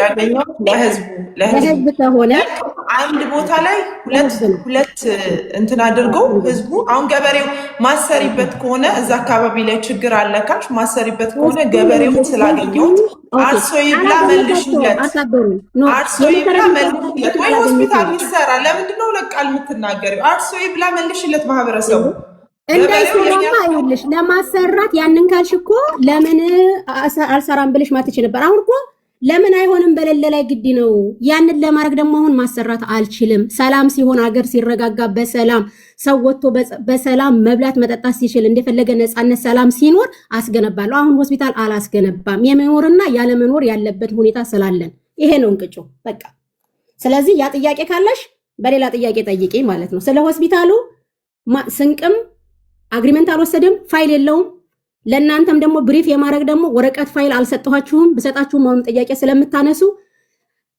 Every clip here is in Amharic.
ያገኘው ለህዝብ ከሆነ አንድ ቦታ ላይ ሁለት እንትን አድርገው ህዝቡ አሁን ገበሬው ማሰሪበት ከሆነ እዛ አካባቢ ላይ ችግር አለ ካልሽ ማሰሪበት ከሆነ ገበሬውን ስላገኘሁት አርሶ ይብላ መልሽለት፣ አርሶ ይብላ መልሽለት። ወይ ሆስፒታል ይሰራ። ለምንድን ነው ለቃል የምትናገሪው? አርሶ ይብላ መልሽለት ማህበረሰቡ እንዳይሰራማ ይኸውልሽ፣ ለማሰራት ያንን ካልሽ እኮ ለምን አልሰራም ብለሽ ማትች ነበር። አሁን እኮ ለምን አይሆንም በሌለ ላይ ግድ ነው። ያንን ለማድረግ ደግሞ አሁን ማሰራት አልችልም። ሰላም ሲሆን አገር ሲረጋጋ በሰላም ሰው ወጥቶ በሰላም መብላት መጠጣት ሲችል እንደፈለገ ነፃነት ሰላም ሲኖር አስገነባለሁ። አሁን ሆስፒታል አላስገነባም። የመኖርና ያለመኖር ያለበት ሁኔታ ስላለን ይሄ ነው እንቅጩ በቃ። ስለዚህ ያ ጥያቄ ካለሽ በሌላ ጥያቄ ጠይቂ ማለት ነው። ስለ ሆስፒታሉ ስንቅም አግሪመንት አልወሰደም፣ ፋይል የለውም። ለእናንተም ደግሞ ብሪፍ የማድረግ ደግሞ ወረቀት ፋይል አልሰጠኋችሁም። ብሰጣችሁም አሁን ጥያቄ ስለምታነሱ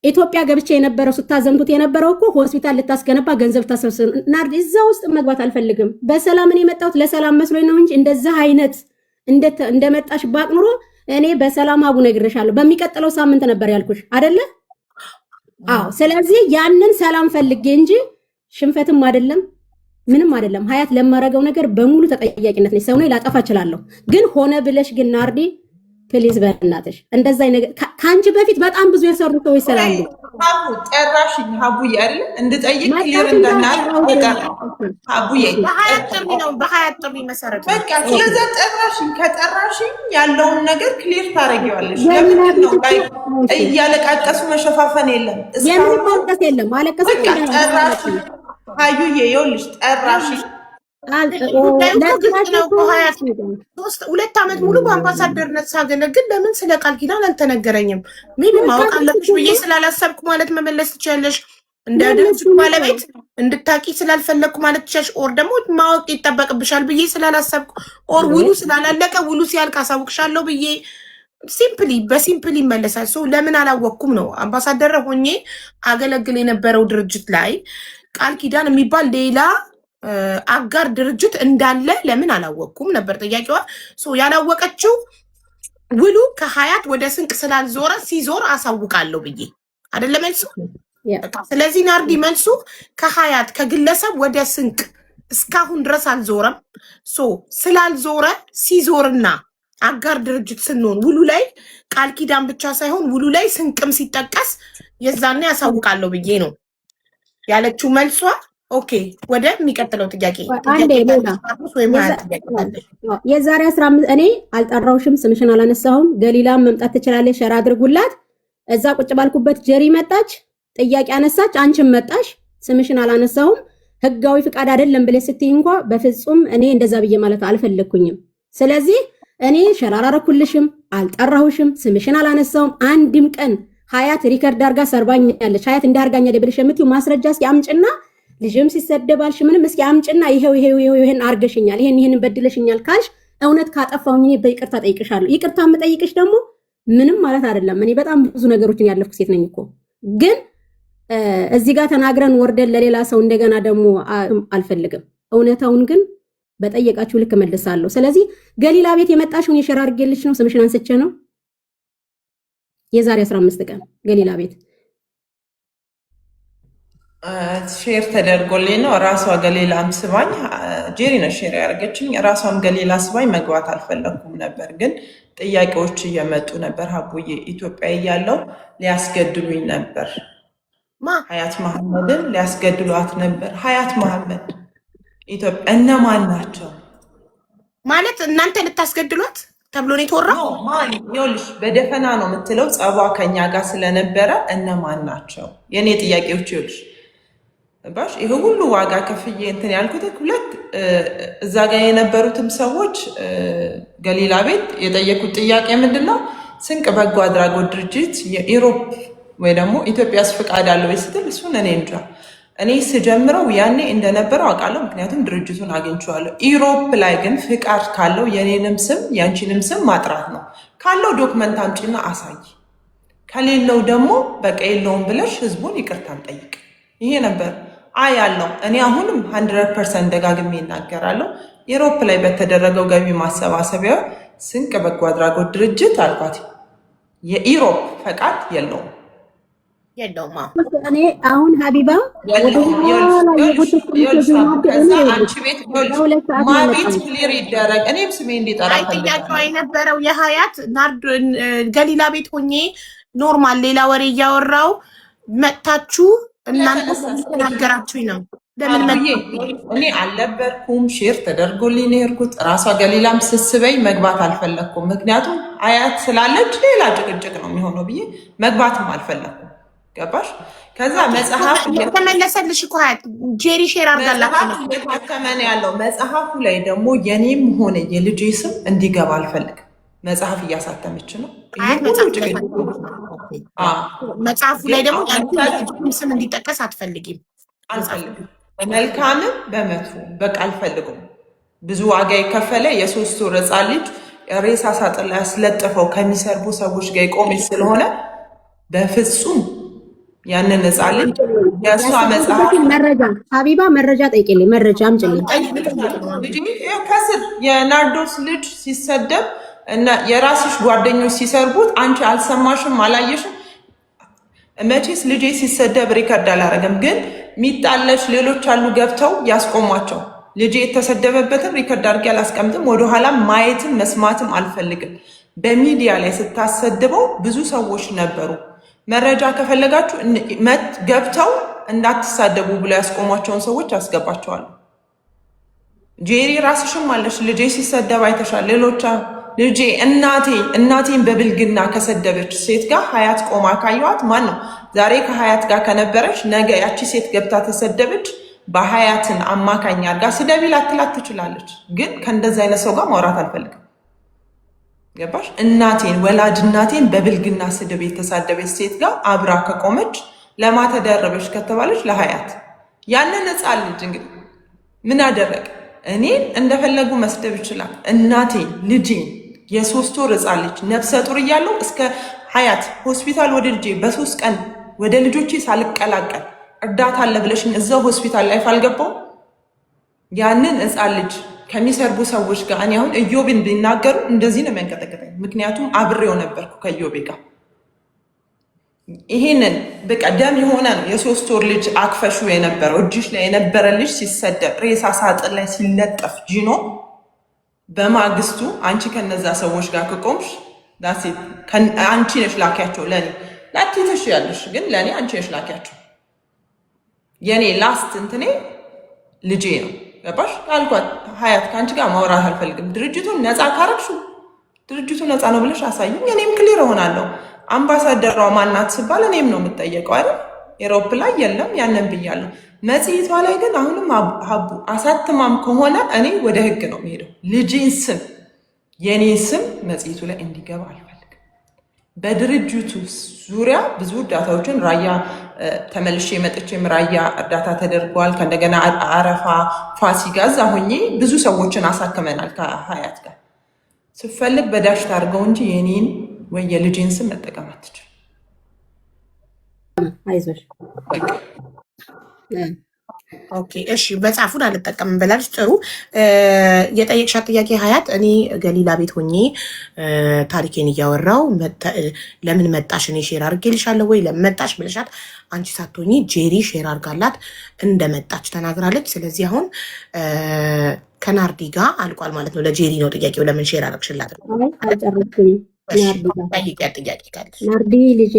ኢትዮጵያ ገብቼ የነበረው ስታዘምቱት የነበረው እኮ ሆስፒታል ልታስገነባ ገንዘብ ታሰብስብ ናርዲ፣ እዛ ውስጥ መግባት አልፈልግም። በሰላም እኔ የመጣሁት ለሰላም መስሎኝ ነው እንጂ እንደዛ አይነት እንደመጣሽ ባቅ ኑሮ እኔ በሰላም አቡ ነግሬሻለሁ። በሚቀጥለው ሳምንት ነበር ያልኩሽ አይደለ? አዎ። ስለዚህ ያንን ሰላም ፈልጌ እንጂ ሽንፈትም አይደለም ምንም አይደለም። ሀያት ለማረገው ነገር በሙሉ ተጠያቂነት ነኝ። ሰው ነው ላጠፋ እችላለሁ፣ ግን ሆነ ብለሽ ግን ናርዲ ፕሊዝ በእናትሽ እንደዛ ነገር ካንቺ በፊት በጣም ብዙ የሰሩ ሰዎች ስላሉ ሀቡ ጠራሽኝ። ሀቡዬ አይደል እንድጠይቅ ክሊር እንደናል ሀቡዬ በሀያት ጥሪ መሰረት በቃ ስለዛ ጠራሽኝ። ከጠራሽኝ ያለውን ነገር ክሊር ታረጊዋለሽ። ለምን ነው እያለቃቀሱ መሸፋፈን የለም። የምን ማውቀስ የለም። አለቀስ በቃ ጠራሽኝ ሀዩዬ ይኸውልሽ ጠራሽኝ። ሁለት ዓመት ሙሉ በአምባሳደርነት ሳገለግል ለምን ስለ ቃል ኪዳን አልተነገረኝም? ሜቢ ማወቅ አለብሽ ብዬ ስላላሰብኩ ማለት መመለስ ትችያለሽ። እንደ ድርጅቱ ባለቤት እንድታቂ ስላልፈለግኩ ማለት ትችያለሽ። ኦር ደግሞ ማወቅ ይጠበቅብሻል ብዬ ስላላሰብኩ፣ ኦር ውሉ ስላላለቀ ውሉ ሲያልቅ አሳውቅሻለሁ ብዬ በሲምፕሊ ይመለሳል። ለምን አላወቅኩም ነው። አምባሳደር ሆኜ አገለግል የነበረው ድርጅት ላይ ቃል ኪዳን የሚባል ሌላ አጋር ድርጅት እንዳለ ለምን አላወቅኩም ነበር ጥያቄዋ። ያላወቀችው ውሉ ከሀያት ወደ ስንቅ ስላልዞረ ሲዞር አሳውቃለሁ ብዬ አይደለ መልሱ። ስለዚህ ናርዲ መልሱ ከሀያት ከግለሰብ ወደ ስንቅ እስካሁን ድረስ አልዞረም። ስላልዞረ ሲዞርና አጋር ድርጅት ስንሆን ውሉ ላይ ቃል ኪዳን ብቻ ሳይሆን ውሉ ላይ ስንቅም ሲጠቀስ የዛኔ ያሳውቃለሁ ብዬ ነው ያለችው መልሷ። ኦኬ ወደ የሚቀጥለው ጥያቄ የዛሬ 15 እኔ አልጠራውሽም፣ ስምሽን አላነሳሁም። ገሊላም መምጣት ትችላለች፣ ሸራ አድርጉላት። እዛ ቁጭ ባልኩበት ጀሪ መጣች፣ ጥያቄ አነሳች፣ አንቺም መጣሽ፣ ስምሽን አላነሳሁም። ህጋዊ ፍቃድ አይደለም ብለሽ ስትይ እንኳ በፍጹም እኔ እንደዛ ብዬ ማለት አልፈለኩኝም። ስለዚህ እኔ ሸራ አላረኩልሽም፣ አልጠራሁሽም፣ ስምሽን አላነሳሁም። አንድም ቀን ሀያት ሪከርድ አርጋ ሰርባኛለች፣ ሀያት እንዳርጋኛለች ብለሽ የምትይው ማስረጃ እስኪ አምጭና፣ ልጅም ሲሰደባልሽ ምንም እስኪ አምጭና፣ ይሄን አርገሽኛል፣ ይሄን በድለሽኛል ካልሽ እውነት ካጠፋሁኝ እኔ በይቅርታ ጠይቅሻለሁ። ይቅርታ የምጠይቅሽ ደግሞ ምንም ማለት አይደለም። እኔ በጣም ብዙ ነገሮችን ያለፍኩ ሴት ነኝ እኮ። ግን እዚህ ጋር ተናግረን ወርደን ለሌላ ሰው እንደገና ደግሞ አልፈልግም። እውነታውን ግን በጠየቃችሁ ልክ መልሳለሁ። ስለዚህ ገሊላ ቤት የመጣሽውን የሸራ አርጌልሽ ነው፣ ስምሽን አንስቼ ነው። የዛሬ 15 ቀን ገሊላ ቤት ሼር ተደርጎልኝ ነው። ራሷ ገሊላም ስባኝ ጄሪ ነው ሼር ያደረገችኝ። ራሷም ገሊላ ስባኝ መግባት አልፈለኩም ነበር፣ ግን ጥያቄዎች እየመጡ ነበር። ሀቡዬ ኢትዮጵያ እያለው ሊያስገድሉኝ ነበር። ሀያት መሐመድን ሊያስገድሏት ነበር። ሀያት መሐመድ ኢትዮጵያ እነማን ናቸው ማለት እናንተ ልታስገድሏት ተብሎ ነው የተወራው? ይኸውልሽ በደፈና ነው የምትለው። ጸቧ ከኛ ጋር ስለነበረ እነማን ናቸው የኔ ጥያቄዎች? ይኸውልሽ ባሽ ይሄ ሁሉ ዋጋ ከፍዬ እንትን ያልኩት ሁለት እዛ ጋር የነበሩትም ሰዎች ገሊላ ቤት የጠየቁት ጥያቄ ምንድነው? ስንቅ በጎ አድራጎት ድርጅት የኢሮፕ ወይ ደግሞ ኢትዮጵያስ ፍቃድ አለው ስትል እሱን እኔ እንጃ። እኔ ስጀምረው ያኔ እንደነበረው አውቃለሁ፣ ምክንያቱም ድርጅቱን አግኝቼዋለሁ። ኢሮፕ ላይ ግን ፍቃድ ካለው የኔንም ስም ያንቺንም ስም ማጥራት ነው። ካለው ዶክመንት አምጪና አሳይ፣ ከሌለው ደግሞ በቃ የለውም ብለሽ ህዝቡን ይቅርታ ጠይቅ። ይሄ ነበር ያለው። እኔ አሁንም 100% ደጋግሜ ይናገራለሁ። ኢሮፕ ላይ በተደረገው ገቢ ማሰባሰቢያ ስንቅ በጎ አድራጎት ድርጅት አልኳት የኢሮፕ ፈቃድ የለውም። የለውም። እኔ አሁን ሀቢባ ማቤት ክሊር ይደረግ። እኔም ስሜ እንዲጠራ ጥያቄዋ የነበረው የሀያት ገሊላ ቤት ሆኜ ኖርማል ሌላ ወሬ እያወራው መጥታችሁ እናንተ ተናገራችሁኝ ነው። እኔ አልነበርኩም። ሼር ተደርጎልኝ ነው የሄድኩት። ራሷ ገሊላም ስስበኝ መግባት አልፈለግኩም። ምክንያቱም ሀያት ስላለች ሌላ ጭቅጭቅ ነው የሚሆነው ብዬ መግባትም አልፈለግኩም። ገባሽ? ከዛ መጽሐፍ ተመለሰልሽ እኮ ሀያት ጄሪ ሼር አርጋላችሁ ተመን ያለው መጽሐፉ ላይ ደግሞ የኔም ሆነ የልጄ ስም እንዲገባ አልፈልግም። መጽሐፍ እያሳተመች ነው። መጽሐፉ ላይ ደግሞ ስም እንዲጠቀስ አትፈልጊም? አልፈልግም። በመልካምም በመጥፎ በቃ አልፈልጉም። ብዙ ዋጋ የከፈለ የ3 ወር ሕፃን ልጅ ሬሳ ሳጥን ላይ ያስለጥፈው ከሚሰርቡ ሰዎች ጋር የቆመች ስለሆነ በፍጹም ያንን ሕፃን ልጅ የእሷ መጽሐፍ መረጃ ሀቢባ መረጃ ጠይቄልኝ መረጃ አምጪልኝ። ከስር የናርዶስ ልጅ ሲሰደብ እና የራስሽ ጓደኞች ሲሰርቡት አንቺ አልሰማሽም? አላየሽም? መቼስ ልጄ ሲሰደብ ሪከርድ አላረገም፣ ግን ሚጣለች ሌሎች አሉ ገብተው ያስቆሟቸው። ልጄ የተሰደበበትን ሪከርድ አድርጌ አላስቀምጥም። ወደኋላ ማየትም መስማትም አልፈልግም። በሚዲያ ላይ ስታሰድበው ብዙ ሰዎች ነበሩ። መረጃ ከፈለጋችሁ ገብተው እንዳትሳደቡ ብለው ያስቆሟቸውን ሰዎች አስገባቸዋለሁ። ጄሪ ራስሽም አለሽ ልጄ ሲሰደብ አይተሻል። ሌሎች ልጄ እናቴን በብልግና ከሰደበች ሴት ጋር ሀያት ቆማ ካየዋት ማን ነው? ዛሬ ከሀያት ጋር ከነበረች ነገ ያቺ ሴት ገብታ ተሰደበች በሀያትን አማካኝ አድርጋ ስደቢ ላትላት ትችላለች። ግን ከእንደዚ አይነት ሰው ጋር ማውራት አልፈልግም። ገባሽ? ወላድ እናቴን በብልግና ስድብ የተሳደበች ሴት ጋር አብራ ከቆመች ለማ ተደረበች ከተባለች ለሀያት ያንን ሕፃን ልጅ እንግዲህ ምን አደረገ? እኔን እንደፈለጉ መስደብ ይችላል። እናቴን ልጄን የ3 ወር ሕፃን ልጅ ነፍሰ ጡር እያለሁ እስከ ሀያት ሆስፒታል ወደ ልጄ በ3 ቀን ወደ ልጆቼ ሳልቀላቀል እርዳታ አለ ብለሽኝ እዛው ሆስፒታል ላይ አልገባው። ያንን ሕፃን ልጅ ከሚሰርቡ ሰዎች ጋር እኔ አሁን እዮብን ቢናገሩ እንደዚህ ነው የሚያንቀጠቅጠኝ። ምክንያቱም አብሬው ነበርኩ ከእዮቤ ጋር። ይሄንን በቃ ደም የሆነ ነው የ3 ወር ልጅ አክፈሹ የነበረው እጅሽ ላይ የነበረ ልጅ ሲሰደብ ሬሳ ሳጥን ላይ ሲለጠፍ ጂኖ በማግስቱ አንቺ ከነዛ ሰዎች ጋር ከቆምሽ አንቺ ነሽ ላኪያቸው። ለእኔ ላትተሽ ያለሽ ግን ለእኔ አንቺ ነሽ ላኪያቸው። የእኔ ላስት እንትኔ ልጄ ነው። ገባሽ? አልኳት ሀያት ከአንቺ ጋር ማውራት አልፈልግም። ድርጅቱን ነፃ ካረግሹ ድርጅቱ ነፃ ነው ብለሽ አሳዩኝ፣ እኔም ክሊር እሆናለሁ። አምባሳደሯ ማናት ስባል እኔም ነው የምጠየቀው አይደል? ኤሮፕ ላይ የለም ያንን ብያለሁ። መጽሔቷ ላይ ግን አሁንም ሀቡ አሳትማም ከሆነ እኔ ወደ ህግ ነው የሚሄደው። ልጄን ስም የኔ ስም መጽሔቱ ላይ እንዲገባ አልፈልግም። በድርጅቱ ዙሪያ ብዙ እርዳታዎችን ራያ ተመልሼ መጥቼም ራያ እርዳታ ተደርጓል። ከእንደገና አረፋ ፋሲካ እዛ ሆኜ ብዙ ሰዎችን አሳክመናል ከሀያት ጋር። ስፈልግ በዳሽ ታርገው እንጂ የኔን ወይ የልጄን ስም መጠቀም አትችል። አይዞሽ። ኦኬ እሺ፣ መጽሐፉን አልጠቀምም ብላለች። ጥሩ የጠየቅሻት ጥያቄ ሀያት፣ እኔ ገሊላ ቤት ሆኜ ታሪኬን እያወራው ለምን መጣሽ? እኔ ሼር አድርጌልሻለሁ ወይ ለምን መጣሽ ብለሻት፣ አንቺ ሳትሆኚ ጄሪ ሼር አድርጋላት እንደመጣች ተናግራለች። ስለዚህ አሁን ከናርዲ ጋር አልቋል ማለት ነው። ለጄሪ ነው ጥያቄው፣ ለምን ሼር አደረግሽላት? ጥያቄ ካለሽ ናርዲ ልጄ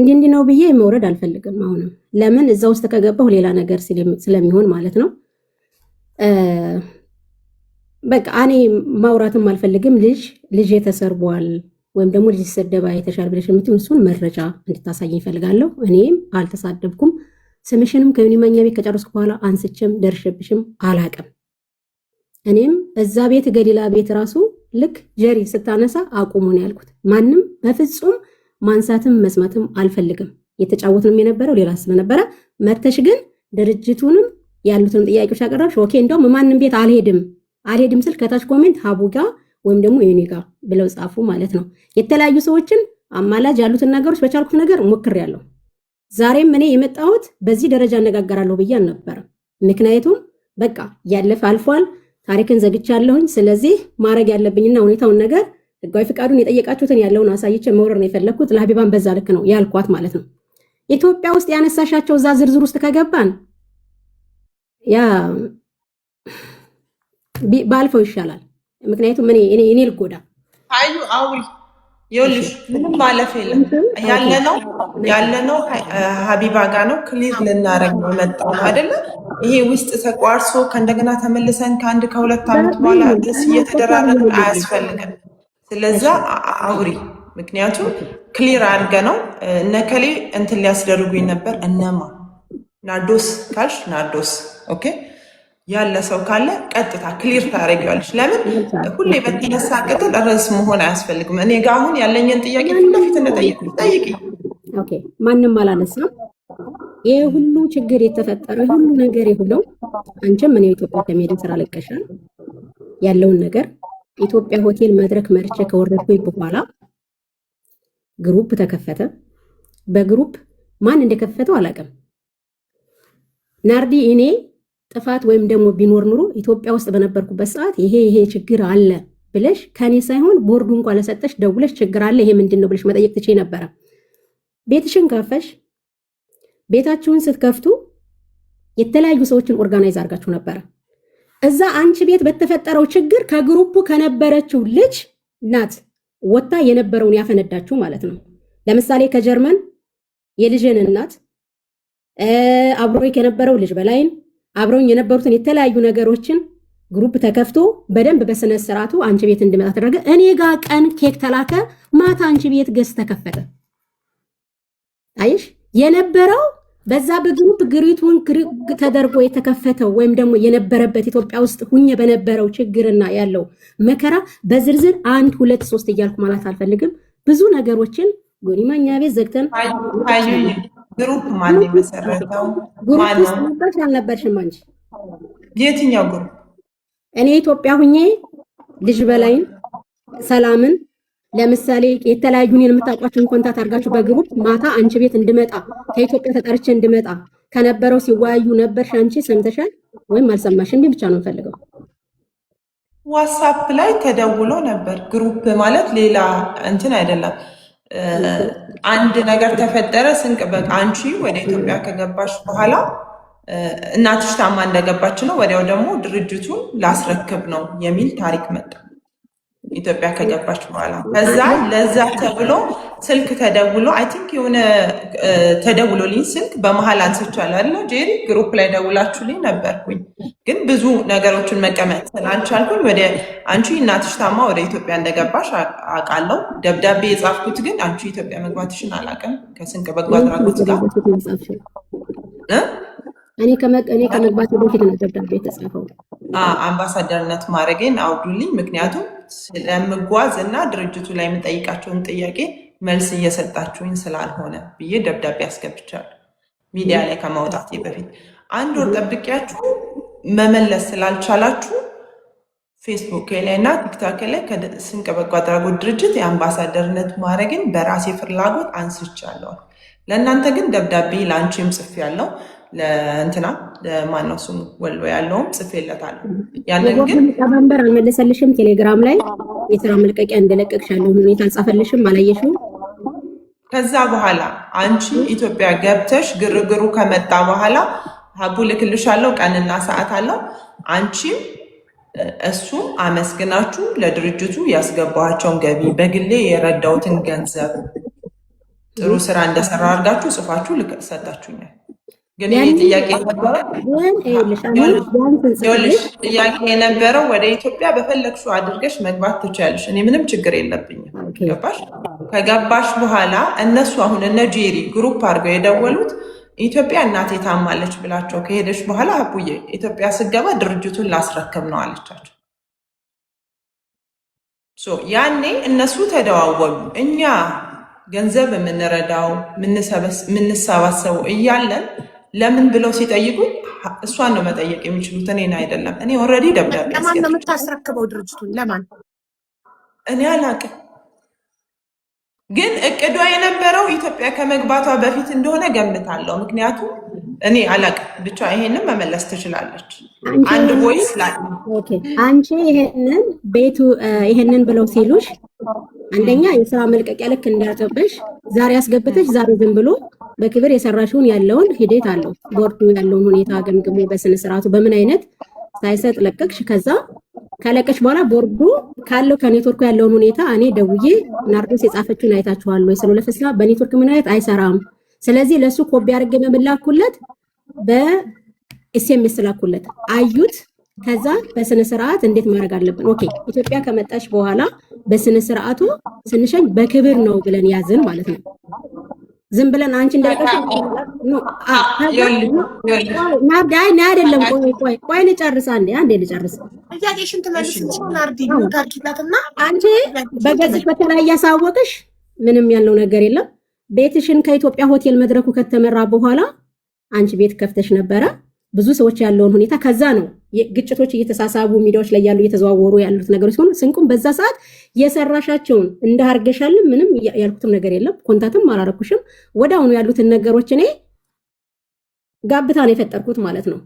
እንዲህ ነው ብዬ መውረድ አልፈልግም። አሁንም ለምን እዛ ውስጥ ከገባሁ ሌላ ነገር ስለሚሆን ማለት ነው። በቃ እኔ ማውራትም አልፈልግም። ልጅ ተሰርቧል ወይም ደግሞ ልጅ ሲሰደባ የተሻለ ብለሽ የምትሆን እሱን መረጃ እንድታሳይ ይፈልጋለሁ። እኔም አልተሳደብኩም። ስምሽንም ከዩኒ ማኛ ቤት ከጨረስኩ በኋላ አንስቼም ደርሼብሽም አላቅም። እኔም እዛ ቤት ገሊላ ቤት ራሱ ልክ ጀሪ ስታነሳ አቁሙ ነው ያልኩት። ማንም በፍጹም ማንሳትም መስማትም አልፈልግም። የተጫወትንም የነበረው ሌላ ስለነበረ መተሽ ግን ድርጅቱንም ያሉትን ጥያቄዎች አቀረብሽ። ኦኬ እንደውም ማንም ቤት አልሄድም ስል ከታች ኮሜንት ሀቡ ጋ ወይም ደግሞ ዩኒ ጋ ብለው ጻፉ ማለት ነው። የተለያዩ ሰዎችን አማላጅ ያሉትን ነገሮች በቻልኩት ነገር ሞክሬያለሁ። ዛሬም እኔ የመጣሁት በዚህ ደረጃ አነጋገራለሁ ብዬ አልነበረም። ምክንያቱም በቃ ያለፈ አልፏል። ታሪክን ዘግቻለሁኝ። ስለዚህ ማድረግ ያለብኝና ሁኔታውን ነገር ህጋዊ ፍቃዱን የጠየቃችሁትን ያለውን አሳይቼ መውረር ነው የፈለግኩት። ለሀቢባን በዛ ልክ ነው ያልኳት ማለት ነው። ኢትዮጵያ ውስጥ ያነሳሻቸው እዛ ዝርዝር ውስጥ ከገባን ያ ባልፈው ይሻላል። ምክንያቱም እኔ ልጎዳ አዩ አውሪ ይኸውልሽ ምንም ማለፍ የለም ያለነው ሀቢባ ጋ ነው። ክሊር ልናረግ ነው የመጣው አይደለ? ይሄ ውስጥ ተቋርሶ ከእንደገና ተመልሰን ከአንድ ከሁለት ዓመት በኋላ ደስ እየተደራረግን አያስፈልግም። ስለዛ አውሪ። ምክንያቱም ክሊር አድርገ ነው እነከሌ እንትን ሊያስደርጉኝ ነበር። እነማ ናርዶስ ካልሽ ናርዶስ ኦኬ ያለ ሰው ካለ ቀጥታ ክሊር ታደርጊዋለሽ። ለምን ሁሌ በተነሳ ቅጥል ርዕስ መሆን አያስፈልግም። እኔ ጋር አሁን ያለኝን ጥያቄ ፊት ለፊት ጠይቂ። ኦኬ ማንም አላነሳም። ይሄ ሁሉ ችግር የተፈጠረው ሁሉ ነገር የሆነው አንቺም እኔ ኢትዮጵያ ከመሄድን ስራ ለቀሻል ያለውን ነገር ኢትዮጵያ ሆቴል መድረክ መርቼ ከወረድኩኝ በኋላ ግሩፕ ተከፈተ። በግሩፕ ማን እንደከፈተው አላውቅም። ናርዲ እኔ ጥፋት ወይም ደግሞ ቢኖር ኑሮ ኢትዮጵያ ውስጥ በነበርኩበት ሰዓት ይሄ ችግር አለ ብለሽ ከኔ ሳይሆን ቦርዱ እንኳን ለሰጠሽ ደውለሽ ችግር አለ ይሄ ምንድን ነው ብለሽ መጠየቅ ትችይ ነበረ። ቤትሽን ከፈሽ ቤታችሁን ስትከፍቱ የተለያዩ ሰዎችን ኦርጋናይዝ አድርጋችሁ ነበረ። እዛ አንቺ ቤት በተፈጠረው ችግር ከግሩፑ ከነበረችው ልጅ ናት ወጣ የነበረውን ያፈነዳችሁ ማለት ነው። ለምሳሌ ከጀርመን የልጅን እናት አብሮኝ የነበረው ልጅ በላይን አብረውኝ የነበሩትን የተለያዩ ነገሮችን ግሩፕ ተከፍቶ በደንብ በስነ ስርዓቱ አንቺ ቤት እንድመጣ ተደረገ። እኔ ጋር ቀን ኬክ ተላከ፣ ማታ አንቺ ቤት ገስ ተከፈተ። አይሽ የነበረው በዛ በግሩፕ ግሪቱን ተደርጎ የተከፈተው ወይም ደግሞ የነበረበት ኢትዮጵያ ውስጥ ሁኜ በነበረው ችግርና ያለው መከራ በዝርዝር 1 2 3 እያልኩ ማለት አልፈልግም። ብዙ ነገሮችን ጎኒማኛ ቤት ዘግተን ግሩፕ ማን የመሰረተው? ግሩፕ ውስጥ አልነበርሽም አንቺ? የትኛው ግሩፕ? እኔ ኢትዮጵያ ሁኜ ልጅ በላይን ሰላምን ለምሳሌ የተለያዩን የምታውቋቸውን ኮንታክት አድርጋችሁ በግሩፕ ማታ አንቺ ቤት እንድመጣ ከኢትዮጵያ ተጠርቼ እንድመጣ ከነበረው ሲወያዩ ነበርሽ። አንቺ ሰምተሻል ወይም አልሰማሽ? እንዴ ብቻ ነው ፈልገው። ዋትስአፕ ላይ ተደውሎ ነበር። ግሩፕ ማለት ሌላ እንትን አይደለም። አንድ ነገር ተፈጠረ ስንቅ በቃ አንቺ ወደ ኢትዮጵያ ከገባሽ በኋላ እናትሽ ታማ እንደገባች ነው ወዲያው ደግሞ ድርጅቱን ላስረክብ ነው የሚል ታሪክ መጣ። ኢትዮጵያ ከገባች በኋላ ከዛ ለዛ ተብሎ ስልክ ተደውሎ አይ ቲንክ የሆነ ተደውሎልኝ ስልክ በመሀል አንስቻለሁ አይደል ጄሪ ግሩፕ ላይ ደውላችሁልኝ ነበርኩኝ። ግን ብዙ ነገሮችን መቀመጥ ስላልቻልኩኝ ወደ አንቺ እናትሽ ታማ ወደ ኢትዮጵያ እንደገባሽ አውቃለሁ። ደብዳቤ የጻፍኩት ግን አንቺ ኢትዮጵያ መግባትሽን አላውቅም። ከስንቅ በጎ አድራጎት ጋር እኔ ከመግባት በፊት ነው ደብዳቤ የተጻፈው። አምባሳደርነት ማድረጌን አውዱልኝ፣ ምክንያቱም ስለምጓዝ እና ድርጅቱ ላይ የምጠይቃቸውን ጥያቄ መልስ እየሰጣችሁኝ ስላልሆነ ብዬ ደብዳቤ አስገብቻለሁ። ሚዲያ ላይ ከማውጣቴ በፊት 1 ወር ጠብቂያችሁ መመለስ ስላልቻላችሁ ፌስቡክ ላይ እና ቲክቶክ ላይ ከስንቅ በጎ አድራጎት ድርጅት የአምባሳደርነት ማድረግን በራሴ ፍላጎት አንስቻለሁ። ለእናንተ ግን ደብዳቤ ለአንቺም ጽፌያለሁ፣ ለእንትና ለማነው ስሙ ወሎ ያለውም ጽፌለታለሁ። ያንን ግን ተባንበር አልመለሰልሽም። ቴሌግራም ላይ የስራ መልቀቂያ እንደለቀቅሽ ያለውን ሁኔታ አልጻፈልሽም፣ አላየሽም። ከዛ በኋላ አንቺ ኢትዮጵያ ገብተሽ ግርግሩ ከመጣ በኋላ ሀቡ ልክልሻለሁ፣ ቀንና ሰዓት አለው። አንቺም እሱም አመስግናችሁ ለድርጅቱ ያስገባቸውን ገቢ በግሌ የረዳውትን ገንዘብ ጥሩ ስራ እንደሰራ አድርጋችሁ ጽፋችሁ ሰጣችሁኛል። ግን ይሄ ጥያቄ የነበረው ወደ ኢትዮጵያ በፈለግሽው አድርገሽ መግባት ትችያለሽ፣ እኔ ምንም ችግር የለብኝም። ገባሽ? ከገባሽ በኋላ እነሱ አሁን እነ ጄሪ ግሩፕ አድርገው የደወሉት ኢትዮጵያ እናቴ ታማለች ብላቸው ከሄደች በኋላ አቡዬ ኢትዮጵያ ስገባ ድርጅቱን ላስረክብ ነው አለቻቸው። ያኔ እነሱ ተደዋወሉ። እኛ ገንዘብ የምንረዳው የምንሰባሰቡ እያለን ለምን ብለው ሲጠይቁኝ እሷን ነው መጠየቅ የሚችሉት፣ እኔን አይደለም። እኔ ኦልሬዲ ደብዳቤ ለማን ነው የምታስረክበው ድርጅቱን? ለማን? እኔ አላውቅም። ግን እቅዷ የነበረው ኢትዮጵያ ከመግባቷ በፊት እንደሆነ ገምታለሁ። ምክንያቱም እኔ አላውቅም። ብቻ ይሄንን መመለስ ትችላለች። አንድ ቮይስ ላይ አንቺ ይሄንን ቤቱ ይሄንን ብለው ሲሉሽ አንደኛ የስራ መልቀቂያ ልክ እንዳያጠብሽ ዛሬ አስገብተሽ ዛሬ ዝም ብሎ በክብር የሰራሽውን ያለውን ሂደት አለው። ቦርዱ ያለውን ሁኔታ ገምግሞ በስነ ስርዓቱ በምን አይነት ሳይሰጥ ለቀቅሽ። ከዛ ከለቀሽ በኋላ ቦርዱ ካለው ከኔትወርኩ ያለውን ሁኔታ እኔ ደውዬ ናርዶስ የጻፈችውን አይታችኋል ወይ ስለ ለፍስላ በኔትወርክ ምን አይነት አይሰራም። ስለዚህ ለሱ ኮፒ አድርጌ መምላኩለት በኤስኤምኤስ ላኩለት አዩት። ከዛ በስነ ስርዓት እንዴት ማድረግ አለብን? ኦኬ ኢትዮጵያ ከመጣች በኋላ በስነ ስርዓቱ ስንሸኝ በክብር ነው ብለን ያዝን ማለት ነው። ዝም ብለን አንቺ እንዳልቀሽ ነው ናርዳይ አይደለም። ቆይ ልጨርስ፣ አንዴ ልጨርስ። ጥያቄሽን ትመልስልሽ ናርዲ ታርኪላትና አንቺ በገጽሽ በተለይ ያሳወቅሽ ምንም ያለው ነገር የለም። ቤትሽን ከኢትዮጵያ ሆቴል መድረኩ ከተመራ በኋላ አንቺ ቤት ከፍተሽ ነበረ። ብዙ ሰዎች ያለውን ሁኔታ ከዛ ነው ግጭቶች እየተሳሳቡ ሚዲያዎች ላይ ያሉ እየተዘዋወሩ ያሉት ነገሮች ሲሆኑ ስንቁም በዛ ሰዓት የሰራሻቸውን እንዳርገሻልን ምንም ያልኩትም ነገር የለም። ኮንታትም አላረኩሽም። ወዳውኑ ያሉትን ነገሮች እኔ ጋብታ ነው የፈጠርኩት ማለት ነው።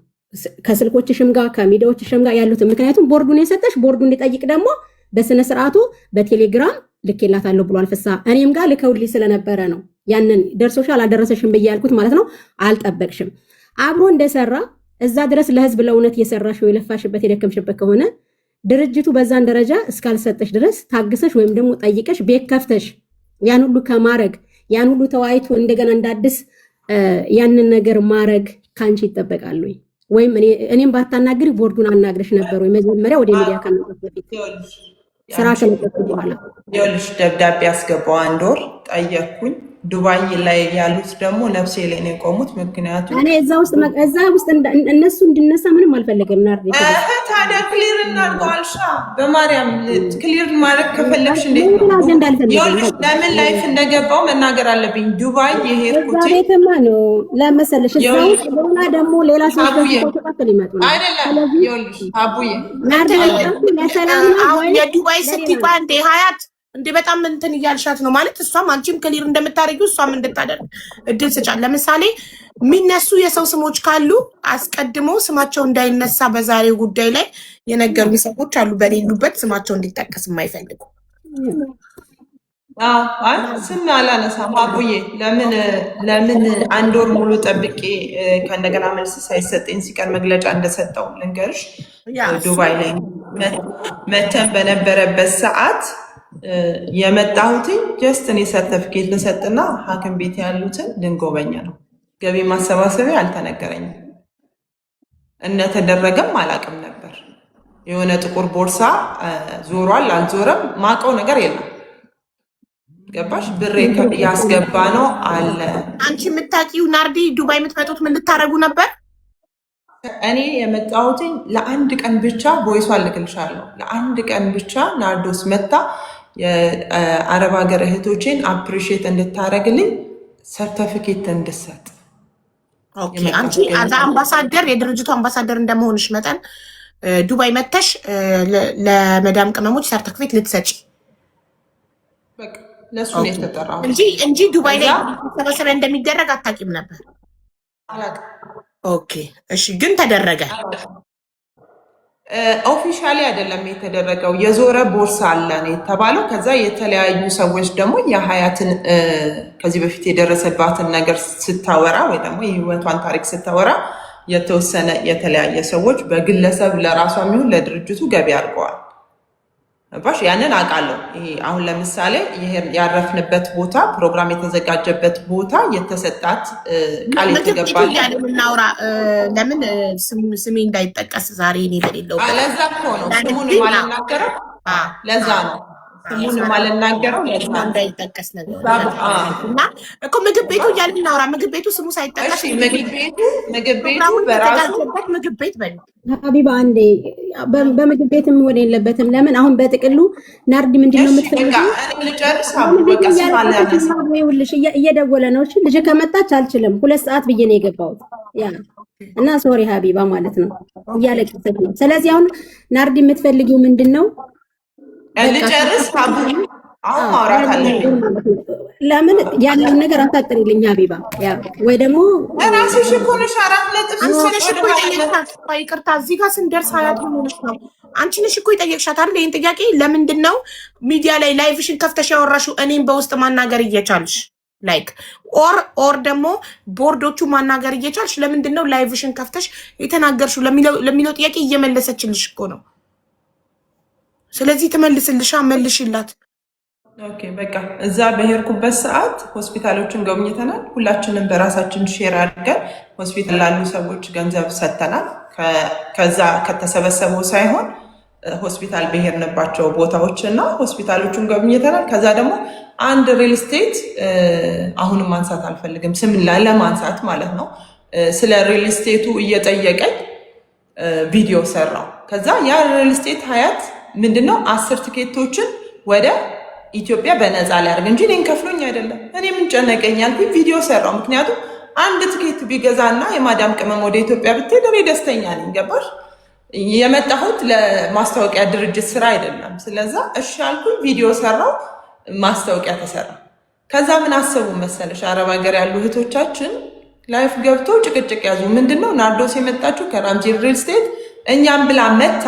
ከስልኮችሽም ጋር ከሚዲያዎችሽም ጋር ያሉትን ምክንያቱም ቦርዱን የሰጠሽ ቦርዱ እንዲጠይቅ ደግሞ በስነ ስርዓቱ በቴሌግራም ልኬላታለሁ ብሏል ፍሳ። እኔም ጋር ልከውልኝ ስለነበረ ነው ያንን ደርሶሻል አልደረሰሽም ብዬ ያልኩት ማለት ነው። አልጠበቅሽም። አብሮ እንደሰራ እዛ ድረስ ለህዝብ ለእውነት የሰራሽው የለፋሽበት የደከምሽበት ከሆነ ድርጅቱ በዛን ደረጃ እስካልሰጠሽ ድረስ ታግሰሽ ወይም ደግሞ ጠይቀሽ ቤት ከፍተሽ ያን ሁሉ ከማረግ ያን ሁሉ ተዋይቶ እንደገና እንዳድስ ያንን ነገር ማረግ ካንቺ ይጠበቃል ወይም እኔም ባታናግሪ ቦርዱን አናግረሽ ነበር ወይ መጀመሪያ ወደ ሚዲያ ከመጣሽ በፊት ስራ ከመጣሽ በኋላ ይኸውልሽ ደብዳቤ አስገባው 1 ወር ጠየቅኩኝ። ዱባይ ላይ ያሉት ደግሞ ነፍሴ ላይ ነው የቆሙት። ምክንያቱም እኔ እዛ ውስጥ እነሱ እንድነሳ ምንም አልፈለገም። ናርዲ ታዲያ ክሊር እናድርገው አልሻ በማርያም ክሊር ማድረግ ከፈለግሽ እንዴት ነው? ይኸውልሽ ለምን ላይፍ እንደገባው መናገር አለብኝ። ዱባይ የሄድኩት ቤትማ ነው ለመሰለሽ እዛ ውስጥ ሆና ደግሞ ሌላ ሰው ተከታተል ይመጡ ነው አይደለም። ይኸውልሽ አቡዬ ናርዲ ለሰላም ነው የዱባይ ስትይባ እንደ ሀያት እንዴ በጣም እንትን እያልሻት ነው ማለት እሷም አንቺም ክሊር እንደምታደርጊው እሷም እንድታደርግ እድል ስጫት። ለምሳሌ የሚነሱ የሰው ስሞች ካሉ አስቀድሞ ስማቸው እንዳይነሳ በዛሬው ጉዳይ ላይ የነገሩ ሰዎች አሉ፣ በሌሉበት ስማቸው እንዲጠቀስ የማይፈልጉ። አይ ስም አላነሳም አቡዬ። ለምን 1 ወር ሙሉ ጠብቄ ከእንደገና መልስ ሳይሰጠኝ ሲቀር መግለጫ እንደሰጠው ልንገርሽ። ዱባይ ላይ መተን በነበረበት ሰዓት የመጣሁትኝ ጀስት እኔ ሰርተፊኬት ልሰጥና ሐኪም ቤት ያሉትን ልንጎበኛ ነው። ገቢ ማሰባሰቢያ አልተነገረኝም። እንደተደረገም አላውቅም ነበር። የሆነ ጥቁር ቦርሳ ዞሯል አልዞረም ማውቀው ነገር የለም። ገባሽ? ብሬ ያስገባ ነው አለ። አንቺ የምታውቂው ናርዲ ዱባይ የምትመጡት ምን ልታደርጉ ነበር? እኔ የመጣሁትኝ ለ1 ቀን ብቻ ቦይሷ ልክልሻለሁ። ለ1 ቀን ብቻ ናርዶስ መታ የአረብ ሀገር እህቶቼን አፕሪሺየት እንድታደርግልኝ ሰርተፊኬት እንድሰጥ። አንቺ አዛ አምባሳደር የድርጅቱ አምባሳደር እንደመሆንሽ መጠን ዱባይ መተሽ ለመዳም ቅመሞች ሰርተፊኬት ልትሰጪ ለሱ ነው የተጠራው እንጂ ዱባይ ላይ ሰበሰቢያ እንደሚደረግ አታውቂም ነበር? ኦኬ እሺ። ግን ተደረገ። ኦፊሻሊ አይደለም የተደረገው። የዞረ ቦርሳ አለ ነው የተባለው። ከዛ የተለያዩ ሰዎች ደግሞ የሀያትን ከዚህ በፊት የደረሰባትን ነገር ስታወራ ወይ ደግሞ የህይወቷን ታሪክ ስታወራ የተወሰነ የተለያየ ሰዎች በግለሰብ ለራሷ የሚሆን ለድርጅቱ ገቢ አድርገዋል። ባሽ ያንን አውቃለሁ። ይሄ አሁን ለምሳሌ ያረፍንበት ቦታ ፕሮግራም የተዘጋጀበት ቦታ የተሰጣት ቃል የተገባል። ለምን ስሜ እንዳይጠቀስ ዛሬ እኔ በሌለው ለዛ እኮ ነው ስሙን ማልናገረው። ለዛ ነው ስሙን ማልናገረው እንዳይጠቀስ ነገር እና እኮ ምግብ ቤቱ እያልን እናውራ። ምግብ ቤቱ ስሙ ሳይጠቀስ ምግብ ቤቱ በራሱ ምግብ ቤት በል ሀቢባ አንዴ በምግብ ቤትም ወደ የለበትም። ለምን አሁን በጥቅሉ ናርዲ ምንድነው የምትፈልገው? እየደወለ ነው። እሺ ልጅ ከመጣች አልችልም 2 ሰዓት ብዬ ነው የገባሁት። ያ እና ሶሪ ሀቢባ ማለት ነው እያለቀሰች ነው። ስለዚህ አሁን ናርዲ የምትፈልጊው ምንድነው? ልጨርስ አሁን ማውራት አለብኝ። ለምን ያለውን ነገር አታጥሪልኝ ሀቢባ። ያ ወይ ደግሞ ራስሽ እኮ ነሽ 4 ነጥብ አንቺ እኮ የጠየቅሻት። ይቅርታ እዚህ ጋር ስንደርስ ሀያት ሆነሽ ነው። አንቺ ነሽ እኮ የጠየቅሻት አይደል? ይሄን ጥያቄ ለምንድን ነው ሚዲያ ላይ ላይቭሽን ከፍተሽ ያወራሽው? እኔም በውስጥ ማናገር እየቻልሽ ላይክ ኦር ደግሞ ቦርዶቹ ማናገር እየቻልሽ ለምንድን ነው ላይቭሽን ከፍተሽ የተናገርሽው ለሚለው ጥያቄ እየመለሰችልሽ እኮ ነው። ስለዚህ ትመልስልሻ፣ መልሽላት። ኦኬ በቃ እዛ በሄድኩበት ሰዓት ሆስፒታሎችን ጎብኝተናል። ሁላችንም በራሳችን ሼር አድርገን ሆስፒታል ላሉ ሰዎች ገንዘብ ሰጥተናል። ከዛ ከተሰበሰበው ሳይሆን ሆስፒታል በሄድንባቸው ቦታዎች እና ሆስፒታሎችን ጎብኝተናል። ከዛ ደግሞ አንድ ሪል ስቴት አሁንም ማንሳት አልፈልግም፣ ስም ለማንሳት ማለት ነው። ስለ ሪል ስቴቱ እየጠየቀኝ ቪዲዮ ሰራው። ከዛ ያ ሪል ስቴት ሀያት ምንድነው 10 ትኬቶችን ወደ ኢትዮጵያ በነፃ ሊያደርግ እንጂ እኔን ከፍሎኝ አይደለም። እኔ ምን ጨነቀኝ ያልኩኝ ቪዲዮ ሰራው። ምክንያቱም አንድ ትኬት ቢገዛና የማዳም ቅመም ወደ ኢትዮጵያ ብትሄድ እኔ ደስተኛ ነኝ። ገባሽ? የመጣሁት ለማስታወቂያ ድርጅት ስራ አይደለም። ስለዛ እሺ ያልኩኝ ቪዲዮ ሰራው፣ ማስታወቂያ ተሰራ። ከዛ ምን አሰቡ መሰለሽ አረብ ሀገር ያሉ እህቶቻችን ላይፍ ገብተው ጭቅጭቅ ያዙ። ምንድነው ናርዶስ የመጣችው ከራምዚ ሪል ስቴት እኛም ብላ መታ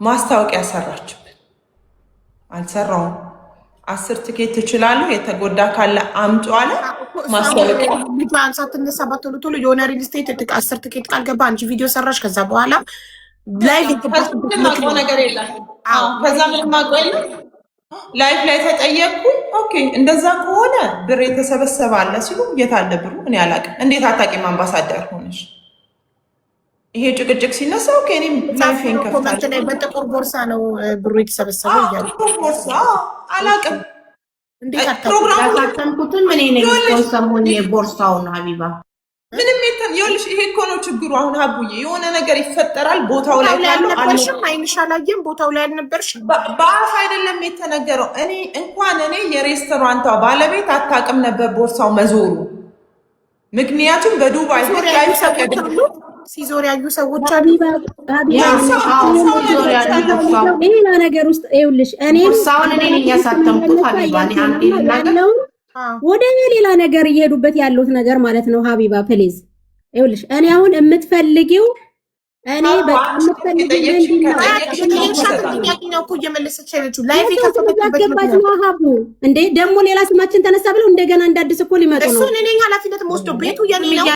ማስታወቂያ ሰራችብን። አልሰራውም። 10 ትኬት ትችላሉ፣ የተጎዳ ካለ አምጡ አለ። ማስታወቂያ ልጇን ሳትነሳባት ቶሎ የሆነ ሪል ስቴት 10 ትኬት ቃል ገባ፣ አንቺ ቪዲዮ ሰራሽ። ከዛ በኋላ ላይቭ ነገር የለም። ከዛ ምንም አውቀው የለም። ላይቭ ላይ ተጠየቅኩ። ኦኬ እንደዛ ከሆነ ብር የተሰበሰበ አለ ሲሉ የት አለ ብሩ? እኔ አላውቅም። እንዴት አታውቂም? አምባሳደር ሆነሽ ይሄ ጭቅጭቅ ሲነሳ ኦኬ እኔም ላይፌን ከፍታለሁ። በጥቁር ቦርሳ ነው ብሩ የተሰበሰበው እያሉ ቦርሳ አላውቅም። እንዴት አታውቁትን? ምን ነው ሰሞን ቦርሳውን ሀቢባ ምንም ይኸውልሽ፣ ይሄ እኮ ነው ችግሩ። አሁን ሀቡዬ የሆነ ነገር ይፈጠራል፣ ቦታው ላይ አልነበርሽም፣ አይንሽ አላየም፣ ቦታው ላይ አልነበርሽም። በአፍ አይደለም የተነገረው። እኔ የሬስቶራንቷ ባለቤት አታውቅም ነበር ቦርሳው መዞሩ። ምክንያቱም በዱባይ ሲዞር ያዩ ሰዎች ሌላ ነገር ውስጥ ይኸውልሽ፣ ቦርሳውን እኔ እያሳተምኩት ሀቢባ ወደ ሌላ ነገር እየሄዱበት ያሉት ነገር ማለት ነው። ሀቢባ ፕሊዝ ይኸውልሽ፣ እኔ አሁን የምትፈልጊው እኔ በቃ የምትፈልጊው እንዴ ደግሞ ሌላ ስማችን ተነሳ ብለው እንደገና እንዳዲስ እኮ ሊመጡ ነው። እሱን እኔ ኃላፊነት ወስዶ ቤቱ የኔ ነው።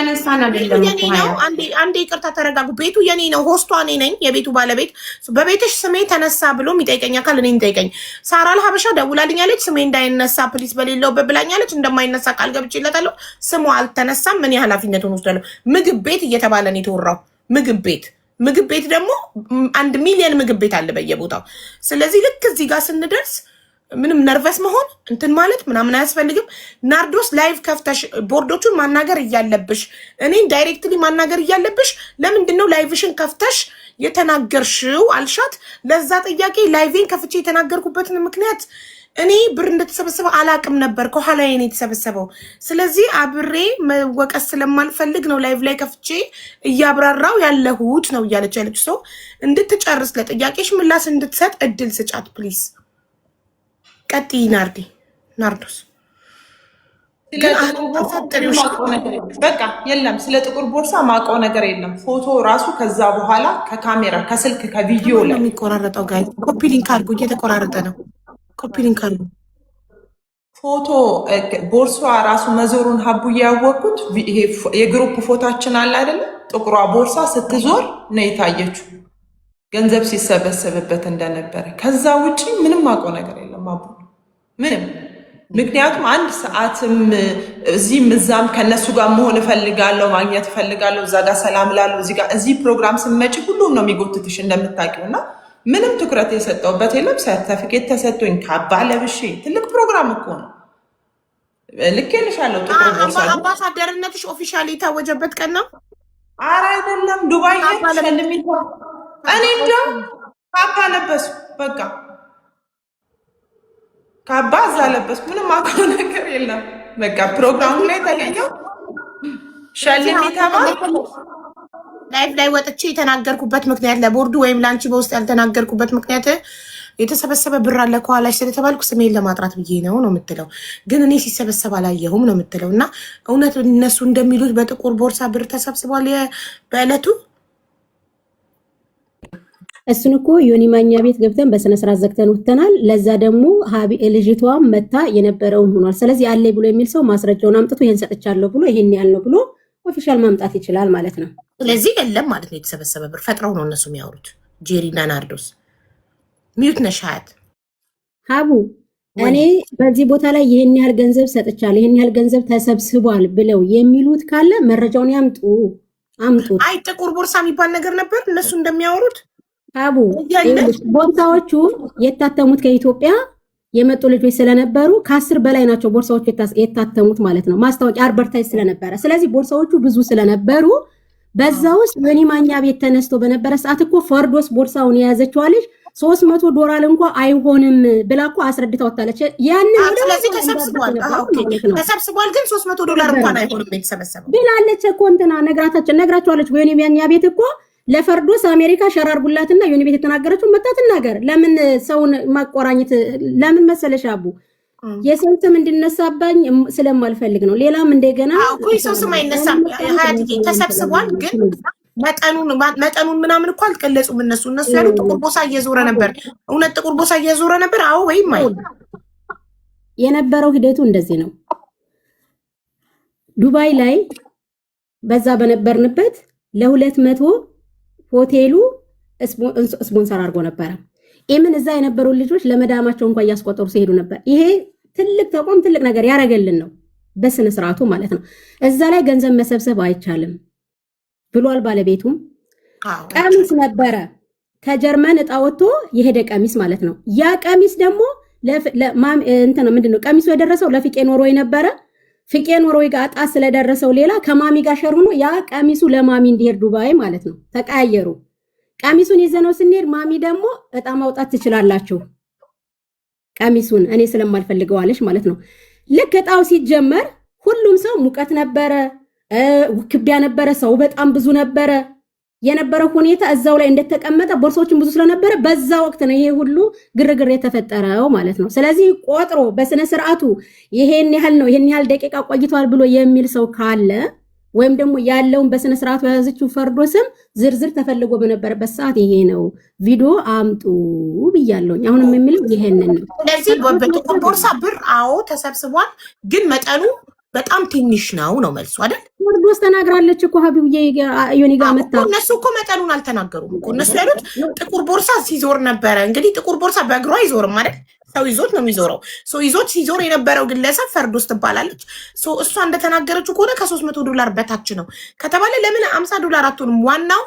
አንዴ ይቅርታ ተረጋጉ። ቤቱ የኔ ነው። ሆስቷ እኔ ነኝ፣ የቤቱ ባለቤት። በቤትሽ ስሜ ተነሳ ብሎ የሚጠይቀኝ አካል እኔን ይጠይቀኝ። ሳራ ለሀበሻ ደውላልኛለች፣ ስሜ እንዳይነሳ ፕሊስ በሌለውበት ብላኛለች። እንደማይነሳ ቃል ገብቼለታለሁ። ስሙ አልተነሳም። ምን ኃላፊነቱን ወስዳለሁ። ምግብ ቤት እየተባለ ነው የተወራው። ምግብ ቤት ደግሞ 1 ሚሊዮን ምግብ ቤት አለ በየቦታው። ስለዚህ ልክ እዚህ ጋር ስንደርስ ምንም ነርቨስ መሆን እንትን ማለት ምናምን አያስፈልግም። ናርዶስ ላይቭ ከፍተሽ ቦርዶቹን ማናገር እያለብሽ፣ እኔን ዳይሬክትሊ ማናገር እያለብሽ ለምንድን ነው ላይቭሽን ከፍተሽ የተናገርሽው አልሻት። ለዛ ጥያቄ ላይቬን ከፍቼ የተናገርኩበትን ምክንያት እኔ ብር እንደተሰበሰበ አላቅም ነበር፣ ከኋላ ነው የተሰበሰበው። ስለዚህ አብሬ መወቀስ ስለማልፈልግ ነው ላይቭ ላይ ከፍቼ እያብራራው ያለሁት ነው እያለች ያለች ሰው እንድትጨርስ ለጥያቄሽ ምላስ እንድትሰጥ እድል ስጫት ፕሊዝ። ቀጥይ ናርዶስ። በቃ የለም፣ ስለ ጥቁር ቦርሳ ማውቀው ነገር የለም። ፎቶ ራሱ ከዛ በኋላ ከካሜራ ከስልክ ከቪዲዮ ላይ የሚቆራረጠው ጋር ኮፒ ሊንክ አድርጎ እየተቆራረጠ ነው። ኮፒሊንክ አሉ ፎቶ ቦርሷ ራሱ መዞሩን ሀቡ ያወቅኩት ይሄ የግሩፕ ፎቶችን አለ አይደለ? ጥቁሯ ቦርሳ ስትዞር ነው የታየችው ገንዘብ ሲሰበሰብበት እንደነበረ። ከዛ ውጪ ምንም አውቀው ነገር የለም አቡ ምንም። ምክንያቱም 1 ሰዓትም እዚህም እዛም ከነሱ ጋር መሆን እፈልጋለሁ፣ ማግኘት እፈልጋለሁ። እዛ ጋር ሰላም ላለው እዚህ ፕሮግራም ስመጪ ሁሉም ነው የሚጎትትሽ እንደምታውቂው እና ምንም ትኩረት የሰጠውበት የለም። ሰርተፊኬት ተሰጥቶኝ ካባ ለብሼ ትልቅ ፕሮግራም እኮ ነው። ልኬልሻለሁ። ጥቁር ቦርሳ አምባሳደርነትሽ ኦፊሻሊ የታወጀበት ቀን ነው። ኧረ አይደለም፣ ዱባይ ሸልሚ። እኔ እንጃ ካባ ለበሱ። በቃ ካባ እዛ ለበስኩ። ምንም አውቀው ነገር የለም። በቃ ፕሮግራሙ ላይ ተገኘው ሸልሚ ተባልኩ። ላይቭ ላይ ወጥቼ የተናገርኩበት ምክንያት ለቦርዱ ወይም ላንቺ በውስጥ ያልተናገርኩበት ምክንያት የተሰበሰበ ብር አለ ከኋላሽ ስለተባልኩ ስሜን ለማጥራት ብዬ ነው የምትለው። ግን እኔ ሲሰበሰብ አላየሁም ነው የምትለው። እና እውነት እነሱ እንደሚሉት በጥቁር ቦርሳ ብር ተሰብስቧል በዕለቱ? እሱን እኮ ዮኒ ማኛ ቤት ገብተን በስነ ስርዓት ዘግተን ወጥተናል። ለዛ ደግሞ ልጅቷም መታ የነበረውን ሆኗል። ስለዚህ አለ ብሎ የሚል ሰው ማስረጃውን አምጥቶ ይሄን ሰጥቻለሁ ብሎ ይሄን ያህል ነው ብሎ ኦፊሻል ማምጣት ይችላል ማለት ነው። ስለዚህ የለም ማለት ነው። የተሰበሰበ ብር ፈጥረው ነው እነሱ የሚያወሩት። ጄሪና ናርዶስ ሚዩት ነሻት ሀቡ እኔ በዚህ ቦታ ላይ ይሄን ያህል ገንዘብ ሰጥቻለሁ፣ ይሄን ያህል ገንዘብ ተሰብስቧል ብለው የሚሉት ካለ መረጃውን አምጡት። አይ ጥቁር ቦርሳ የሚባል ነገር ነበር እነሱ እንደሚያወሩት። ሀቡ ቦርሳዎቹ የታተሙት ከኢትዮጵያ የመጡ ልጆች ስለነበሩ ከ10 በላይ ናቸው ቦርሳዎቹ የታተሙት ማለት ነው። ማስታወቂያ አድቨርታይዝ ስለነበረ፣ ስለዚህ ቦርሳዎቹ ብዙ ስለነበሩ በዛ ውስጥ ዮኒ ማኛ ቤት ተነስቶ በነበረ ሰዓት እኮ ፈርዶስ ቦርሳውን የያዘችው ልጅ $300 እንኳን አይሆንም ብላ እኮ አስረድታ ወጣለች። ያንን ስለዚህ ተሰብስቧል። ተሰብስቧል ግን $300 እንኳን አይሆንም የተሰበሰበው ብላለች እኮ እንትና ነግራቸዋለች። ዮኒ ማኛ ቤት እኮ ለፈርዶስ አሜሪካ ሸራርጉላትና ዮኒ ቤት የተናገረችው መጣትናገር። ለምን ሰውን ማቆራኘት ለምን መሰለሽ አቡ የሰው ስም እንድነሳባኝ ስለማልፈልግ ነው። ሌላም እንደገና እኮ የሰው ስም አይነሳም። ሀያትዬ ተሰብስቧል ግን መጠኑን ምናምን እኮ አልገለጹም። እነሱ ያሉ ጥቁር ቦርሳ እየዞረ ነበር። እውነት ጥቁር ቦርሳ እየዞረ ነበር? አዎ ወይም አይ የነበረው ሂደቱ እንደዚህ ነው። ዱባይ ላይ በዛ በነበርንበት ለ200 ሆቴሉ ስፖንሰር አድርጎ ነበረ። ኢምን እዛ የነበሩ ልጆች ለመዳማቸው እንኳን እያስቆጠሩ ሲሄዱ ነበር። ይሄ ትልቅ ተቋም ትልቅ ነገር ያደረገልን ነው በስነ ስርዓቱ ማለት ነው። እዛ ላይ ገንዘብ መሰብሰብ አይቻልም ብሏል ባለቤቱም። ቀሚስ ነበረ ከጀርመን እጣ ወጥቶ የሄደ ቀሚስ ማለት ነው። ያ ቀሚስ ደግሞ ምንድነው ቀሚሱ የደረሰው ለፍቄ ኖርዌይ ነበረ። ፍቄ ኖርዌይ ጋር እጣ ስለደረሰው ሌላ ከማሚ ጋር ሸር ሆኖ ያ ቀሚሱ ለማሚ እንዲሄድ ዱባይ ማለት ነው ተቀያየሩ። ቀሚሱን ይዘነው ስንሄድ ማሚ ደግሞ እጣ ማውጣት ትችላላችሁ ቀሚሱን እኔ ስለማልፈልገው አለሽ ማለት ነው። ልክ እጣው ሲጀመር ሁሉም ሰው ሙቀት ነበረ፣ ውክቢያ ነበረ፣ ሰው በጣም ብዙ ነበረ። የነበረው ሁኔታ እዛው ላይ እንደተቀመጠ ቦርሳዎችን ብዙ ስለነበረ በዛ ወቅት ነው ይሄ ሁሉ ግርግር የተፈጠረው ማለት ነው። ስለዚህ ቆጥሮ በስነ ስርዓቱ ይሄን ያህል ነው ይሄን ያህል ደቂቃ ቆይቷል ብሎ የሚል ሰው ካለ ወይም ደግሞ ያለውን በስነ ስርዓቱ የያዘችው ፈርዶስም ዝርዝር ተፈልጎ በነበረበት ሰዓት ይሄ ነው ቪዲዮ አምጡ ብያለሁኝ። አሁንም የሚለው ይሄንን ነው። ስለዚህ በጥቁር ቦርሳ ብር አዎ ተሰብስቧል፣ ግን መጠኑ በጣም ትንሽ ነው መልሱ አይደል? ፈርዶስ ተናግራለች እኮ ሀቢብዬ ዮኒ ጋር መጣ። እነሱ እኮ መጠኑን አልተናገሩም እኮ። እነሱ ያሉት ጥቁር ቦርሳ ሲዞር ነበረ። እንግዲህ ጥቁር ቦርሳ በእግሯ አይዞርም አይደል? ሰው ይዞት ነው የሚዞረው። ይዞት ሲዞር የነበረው ግለሰብ ፈርዶስ ትባላለች። እሷ እንደተናገረችው ከሆነ $300 በታች ነው ከተባለ ለምን $50 አትሆንም? ዋናው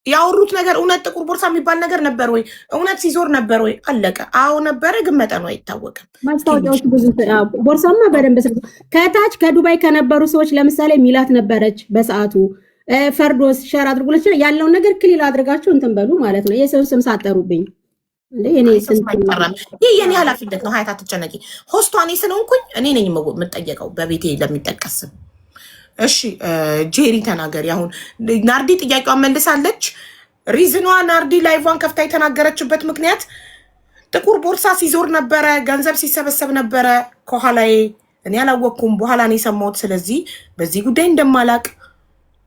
ያወሩት ነገር እውነት ጥቁር ቦርሳ የሚባል ነገር ነበር ወይ? እውነት ሲዞር ነበር ወይ? አለቀ። አዎ ነበረ፣ ግን መጠኑ አይታወቅም። ማስታወቂያዎች ብዙ ቦርሳማ በደንብ ከታች ከዱባይ ከነበሩ ሰዎች ለምሳሌ ሚላት ነበረች በሰዓቱ። ፈርዶስ ሸር አድርጉለች ያለውን ነገር ክሊል አድርጋችሁ እንትን በሉ ማለት ነው። የሰው ስም ሳጠሩብኝ ይህ የኔ ኃላፊነት ነው። ሀያት አትጨነቂ። ሆስቷ እኔ ስለሆንኩኝ እኔ ነኝ የምጠየቀው በቤቴ ለሚጠቀስም። እሺ ጄሪ ተናገሪ። አሁን ናርዲ ጥያቄዋን መልሳለች። ሪዝኗ ናርዲ ላይቫን ከፍታ የተናገረችበት ምክንያት ጥቁር ቦርሳ ሲዞር ነበረ፣ ገንዘብ ሲሰበሰብ ነበረ ከኋላዬ። እኔ አላወቅኩም፣ በኋላ ነው የሰማሁት። ስለዚህ በዚህ ጉዳይ እንደማላቅ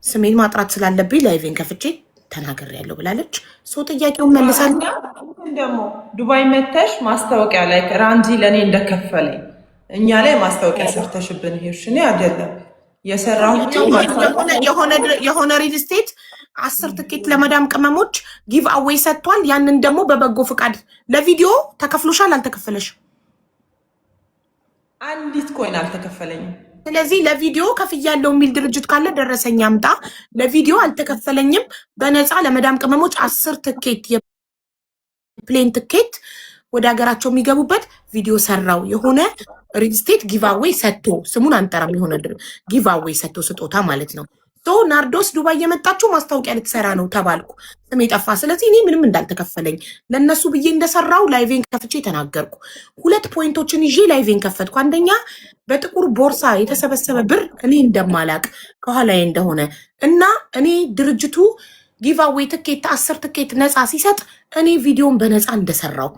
ስሜን ማጥራት ስላለብኝ ላይቬን ከፍቼ ተናግሬያለሁ ብላለች። ጥያቄውን መልሳለሁ። ደግሞ ዱባይ መተሽ ማስታወቂያ ላይ ራንዚ ለእኔ እንደከፈለኝ እኛ ላይ ማስታወቂያ ሰርተሽብን ሄድሽ። እኔ አይደለም የሰራሁት የሆነ ሪል ስቴት 10 ትኬት ለመዳም ቅመሞች ጊቭ አዌይ ሰጥቷል። ያንን ደግሞ በበጎ ፍቃድ ለቪዲዮ ተከፍሎሻል? አልተከፈለሽ? አንዲት ኮይን አልተከፈለኝም። ስለዚህ ለቪዲዮ ከፍያለሁ የሚል ድርጅት ካለ ደረሰኝ አምጣ። ለቪዲዮ አልተከፈለኝም፣ በነፃ ለመዳም ቅመሞች 10 ትኬት የፕሌን ትኬት ወደ ሀገራቸው የሚገቡበት ቪዲዮ ሰራው። የሆነ ሪል ስቴት ጊቫዌይ ሰጥቶ ስሙን አንጠራም፣ የሆነ ጊቫዌይ ሰጥቶ ስጦታ ማለት ነው። ናርዶስ ዱባይ የመጣችው ማስታወቂያ ልትሰራ ነው ተባልኩ፣ ስሜ ጠፋ። ስለዚህ እኔ ምንም እንዳልተከፈለኝ ለእነሱ ብዬ እንደሰራው ላይቬን ከፍቼ ተናገርኩ። 2 ፖይንቶችን ይዤ ላይቬን ከፈትኩ። አንደኛ በጥቁር ቦርሳ የተሰበሰበ ብር እኔ እንደማላቅ ከኋላዬ እንደሆነ እና እኔ ድርጅቱ ጊቫዌይ ትኬት 10 ትኬት ነፃ ሲሰጥ እኔ ቪዲዮን በነፃ እንደሰራው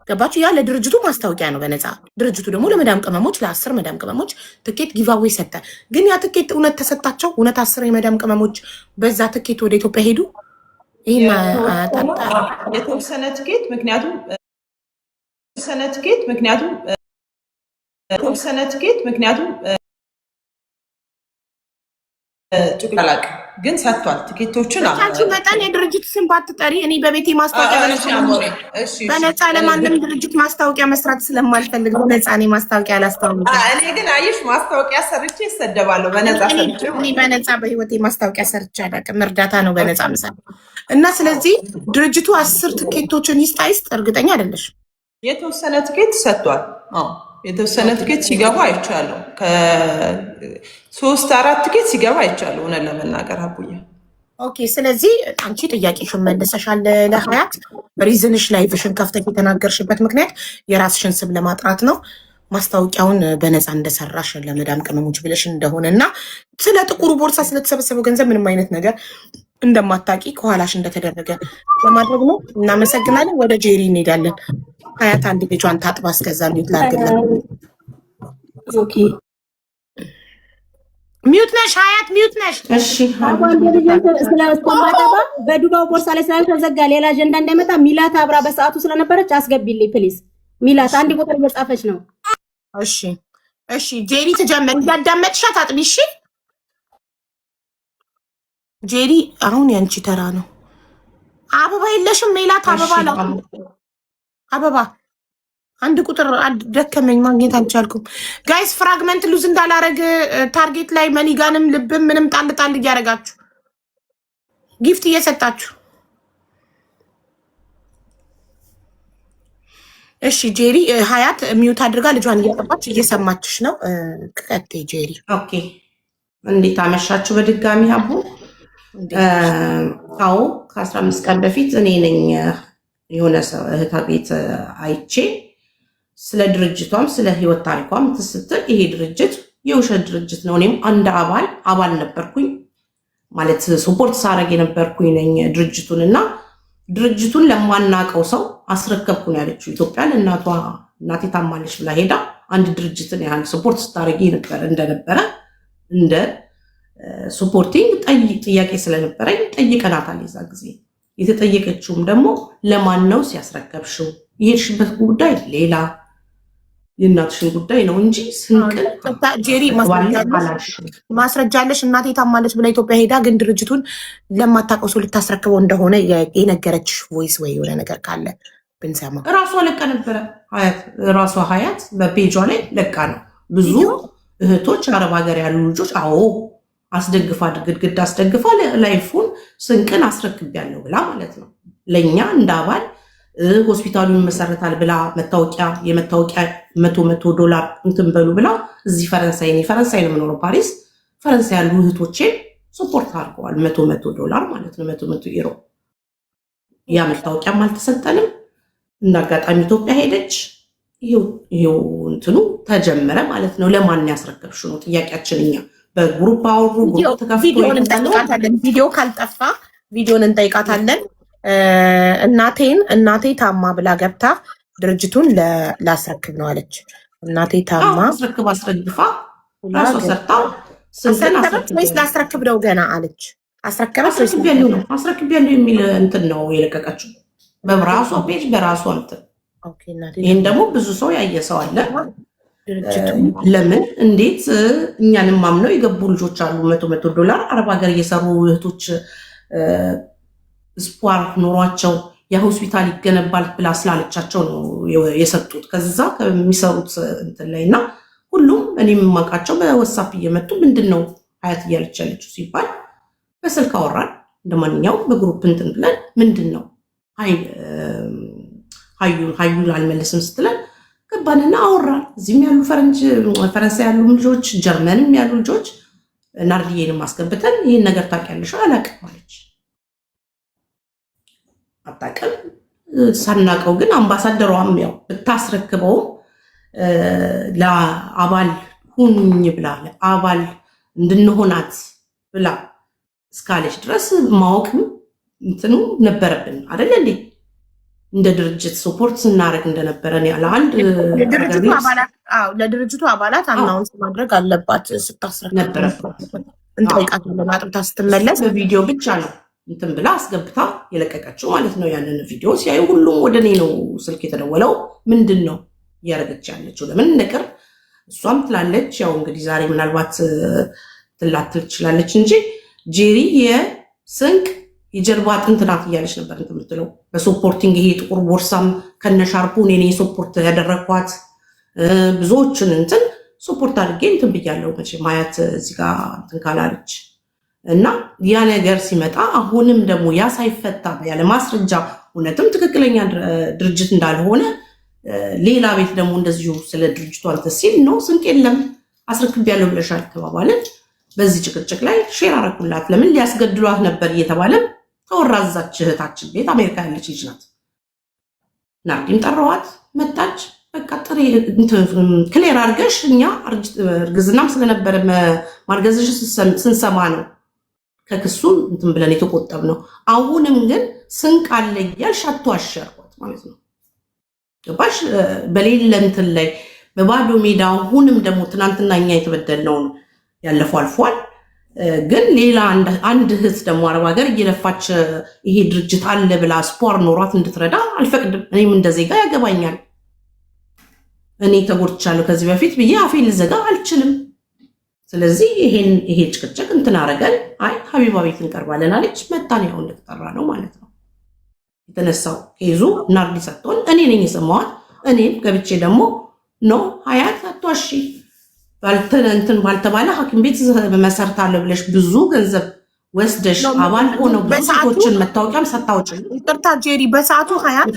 ገባችሁ? ያ ለድርጅቱ ማስታወቂያ ነው በነፃ። ድርጅቱ ደግሞ ለመዳም ቅመሞች ለ10 መዳም ቅመሞች ትኬት ጊቫዌይ ሰጠ። ግን ያ ትኬት እውነት ተሰጣቸው? እውነት 10 የመዳም ቅመሞች በዛ ትኬት ወደ ኢትዮጵያ ሄዱ? ይህን የተወሰነ ትኬት ምክንያቱም ጭቅላቅ ግን ሰጥቷል። ቲኬቶችን ቻችሁ መጠን የድርጅት ስም ባትጠሪ እኔ በቤቴ ማስታወቂያ በነፃ ለማንም ድርጅት ማስታወቂያ መስራት ስለማልፈልግ በነፃ እኔ ማስታወቂያ አላስታውቅም። እኔ ግን አየሽ ማስታወቂያ ሰርቼ ይሰደባለሁ። በነፃ ሰርቼ እኔ በነፃ በህይወቴ ማስታወቂያ ሰርቼ አላውቅም። እርዳታ ነው በነፃ ምሳሌ እና ስለዚህ ድርጅቱ 10 ትኬቶችን ይስጥ አይስጥ እርግጠኛ አይደለሽ። የተወሰነ ትኬት ሰጥቷል። የተወሰነ ትኬት ሲገባ አይቻለሁ። ከ3-4 ትኬት ሲገባ አይቻለሁ። እውነት ለመናገር አቡዬ ኦኬ። ስለዚህ አንቺ ጥያቄሽን መልሰሻል። ለሀያት ሪዝንሽ ላይፍሽን ከፍተሽ የተናገርሽበት ምክንያት የራስሽን ስም ለማጥራት ነው። ማስታወቂያውን በነፃ እንደሰራሽ ለመዳም ቅመሞች ብለሽ እንደሆነ እና ስለ ጥቁሩ ቦርሳ ስለተሰበሰበው ገንዘብ ምንም አይነት ነገር እንደማታቂ ከኋላሽ እንደተደረገ በማድረግ ነው። እናመሰግናለን። ወደ ጄሪ እንሄዳለን። ሀያት አንድ ልጇን ታጥባ እስከዛ ሚዩት ላድርግላት። ሚዩት ነሽ ሀያት፣ ሚዩት ነሽ። እሺ ስለማጠባ በዱባው ቦርሳ ላይ ስላልተዘጋ ሌላ አጀንዳ እንዳይመጣ ሚላት አብራ በሰዓቱ ስለነበረች አስገቢልኝ ፕሊዝ። ሚላት አንድ ቁጥር እየጻፈች ነው። እሺ እሺ ጄሪ ትጀምር። እያዳመጥሻት አጥቢ። እሺ ጄሪ አሁን ያንቺ ተራ ነው። አበባ የለሽም ሜላት? አበባ ላ አበባ አንድ ቁጥር ደከመኝ ማግኘት አልቻልኩም። ጋይስ ፍራግመንት ሉዝ እንዳላረግ ታርጌት ላይ መኒጋንም ልብም ምንም ጣል ጣል እያደረጋችሁ ጊፍት እየሰጣችሁ እሺ ጄሪ ሀያት ሚዩት አድርጋ ልጇን እያጠባች እየሰማችሽ ነው። ቀጤ ጄሪ። ኦኬ እንዴት አመሻችሁ በድጋሚ አቡ። አዎ ከ15 ቀን በፊት እኔ ነኝ የሆነ ሰው እህታ ቤት አይቼ ስለ ድርጅቷም ስለ ህይወት ታሪኳም ስትል ይሄ ድርጅት የውሸት ድርጅት ነው። እኔም አንድ አባል ነበርኩኝ ማለት ሰፖርት ሳረግ የነበርኩኝ ነኝ ድርጅቱን እና ድርጅቱን ለማናቀው ሰው አስረከብኩን ያለችው ኢትዮጵያን እናቴ ታማለች ብላ ሄዳ አንድ ድርጅትን ያህል ሰፖርት ስታረጊ እንደነበረ እንደ ሰፖርቲንግ ጥያቄ ስለነበረኝ ጠይቀናታል። የዛ ጊዜ የተጠየቀችውም ደግሞ ለማን ነው ሲያስረከብሽው የሄድሽበት ጉዳይ ሌላ የእናትሽን ጉዳይ ነው እንጂ ስንቅል ጄሪ ማስረጃለሽ እናቴ ታማለች ብላ ኢትዮጵያ ሄዳ ግን ድርጅቱን ለማታውቀው ሰው ልታስረክበው እንደሆነ የነገረችሽ ቮይስ ወይ የሆነ ነገር ካለ ብንሰማ። እራሷ ለቃ ነበረ ራሷ ሀያት በፔጇ ላይ ለቃ ነው። ብዙ እህቶች አረብ ሀገር ያሉ ልጆች አዎ አስደግፋ ግድግዳ አስደግፋ ላይፉን ስንቅን አስረክቢያለሁ ብላ ማለት ነው። ለእኛ እንደ አባል ሆስፒታሉ ይመሰረታል ብላ የመታወቂያ $100 እንትን በሉ ብላ እዚህ ፈረንሳይ ነው የምኖረው ፓሪስ ፈረንሳይ ያሉ እህቶቼን ሰፖርት አድርገዋል። $100 ማለት ነው 100 ዩሮ። ያ መታወቂያም አልተሰጠንም። እንደ አጋጣሚ ኢትዮጵያ ሄደች። ይሄው እንትኑ ተጀመረ ማለት ነው። ለማን ያስረከብሽ ነው ጥያቄያችን። እኛ በግሩፕ አወሩ ቪዲዮ ካልጠፋ ቪዲዮን እንጠይቃታለን። እናቴ ታማ ብላ ገብታ ድርጅቱን ላስረክብ ነው አለች። እናቴ ታማ አስረክባ ራሷ ሰርታ ወይስ ላስረክብ ነው ገና አለች። አስረክቢያለሁ የሚል እንትን ነው የለቀቀችው በራሷ ፔጅ በራሷ እንትን። ይህን ደግሞ ብዙ ሰው ያየ ሰው አለ። ለምን እንዴት እኛንም ማምነው የገቡ ልጆች አሉ። $100 አረብ ሀገር እየሰሩ እህቶች ስፖር ኖሯቸው የሆስፒታል ይገነባል ብላ ስላለቻቸው ነው የሰጡት። ከዛ ከሚሰሩት እንትን ላይ እና ሁሉም እኔም የማውቃቸው በወሳፕ እየመጡ ምንድን ነው ሀያት እያለች ያለችው ሲባል በስልክ አወራን እንደማንኛውም በግሩፕ እንትን ብለን ምንድን ነው ሀዩን አልመልስም ስትለን ገባንና አወራን። እዚህም ያሉ ፈረንሳይ ያሉ ልጆች ጀርመንም ያሉ ልጆች ናርዲዬንም አስገብተን ይህን ነገር ታውቂያለሽ አላውቅም አለች። አታውቅም ሳናውቀው ግን አምባሳደሯም ያው ብታስረክበውም ለአባል ሁኝ ብላ አባል እንድንሆናት ብላ እስካለች ድረስ ማወቅም እንትኑ ነበረብን አይደል እንዴ? እንደ ድርጅት ሰፖርት ስናደርግ እንደነበረ ለአንድ ለድርጅቱ አባላት አናውንስ ማድረግ አለባት። ስታስረክብ ነበረባት። እንጠይቃታለን አጥብታ ስትመለስ። በቪዲዮ ብቻ ነው እንትን ብላ አስገብታ የለቀቀችው ማለት ነው። ያንን ቪዲዮ ሲያዩ ሁሉም ወደ እኔ ነው ስልክ የተደወለው። ምንድን ነው እያደረገች ያለችው? ለምን ንቅር እሷም ትላለች። ያው እንግዲህ ዛሬ ምናልባት ትላትል ትችላለች እንጂ ጄሪ የስንቅ የጀርባ አጥንት ናት እያለች ነበር እንትን የምትለው በሶፖርቲንግ። ይሄ ጥቁር ቦርሳም ከነሻርፑ እኔ ሶፖርት ያደረግኳት ብዙዎችን እንትን ሶፖርት አድርጌ እንትን ብያለሁ። መቼም ማየት እዚህ ጋር እንትን ካላለች እና ያ ነገር ሲመጣ አሁንም ደግሞ ያ ሳይፈታ ያለ ማስረጃ እውነትም ትክክለኛ ድርጅት እንዳልሆነ ሌላ ቤት ደግሞ እንደዚሁ ስለ ድርጅቱ አንተ ሲል ነው ስንቅ የለም አስረክቤያለሁ ብለሻል ተባባልን። በዚህ ጭቅጭቅ ላይ ሼር አረኩላት። ለምን ሊያስገድሏት ነበር እየተባለ ተወራ። እዛች እህታችን ቤት አሜሪካ ያለች ልጅ ናት። ናርዲም ጠራዋት መጣች። በቃ ጥሬ ክሌር አድርገሽ እኛ እርግዝናም ስለነበረ ማርገዝሽ ስንሰማ ነው ከክሱም እንትን ብለን የተቆጠብ ነው። አሁንም ግን ስንቅ አለ እያልሽ አትዋሸርኳት ማለት ነው። ገባሽ? በሌለ እንትን ላይ በባዶ ሜዳ አሁንም ደግሞ ትናንትና እኛ የተበደልነውን ያለፈው አልፏል። ግን ሌላ አንድ እህት ደግሞ አረብ ሀገር እየለፋች ይሄ ድርጅት አለ ብላ ስፖር ኖሯት እንድትረዳ አልፈቅድም። እኔም እንደ ዜጋ ያገባኛል። እኔ ተጎድቻለሁ ከዚህ በፊት ብዬ አፌን ልዘጋ አልችልም። ስለዚህ ይሄ ጭቅጭቅ እንትን አረገን። አይ ሀቢባ ቤት እንቀርባለን አለች። መጣን። ያው እንደተጠራ ነው ማለት ነው የተነሳው ኬዙ። ናርዲ ሰጥቶን እኔ ነኝ የሰማዋት። እኔም ገብቼ ደግሞ ኖ ሀያት አቷሺ እንትን ባልተባለ ሐኪም ቤት መሰርታለሁ ብለሽ ብዙ ገንዘብ ወስደሽ አባል ሆነው ብዙዎችን መታወቂያም ሰታውጭ ይቅርታ ጄሪ፣ በሰዓቱ ሀያት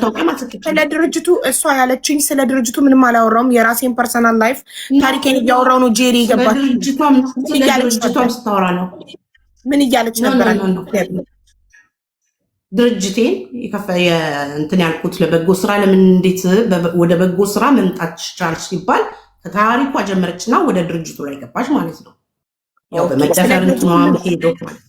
ስለ ድርጅቱ እሷ ያለችኝ ስለ ድርጅቱ ምንም አላወራውም። የራሴን ፐርሰናል ላይፍ ታሪኬን እያወራው ነው። ጄሪ ይገባል። ድርጅቷም ስታወራ ነው። ምን እያለች ነበር? ድርጅቴን እንትን ያልኩት ለበጎ ስራ ለምን እንዴት ወደ በጎ ስራ መምጣት ቻልሽ ሲባል ከታሪኳ ጀመረችና ወደ ድርጅቱ ላይ ገባች ማለት ነው። ያው በመደፈር እንትኗም ሄዶ ማለት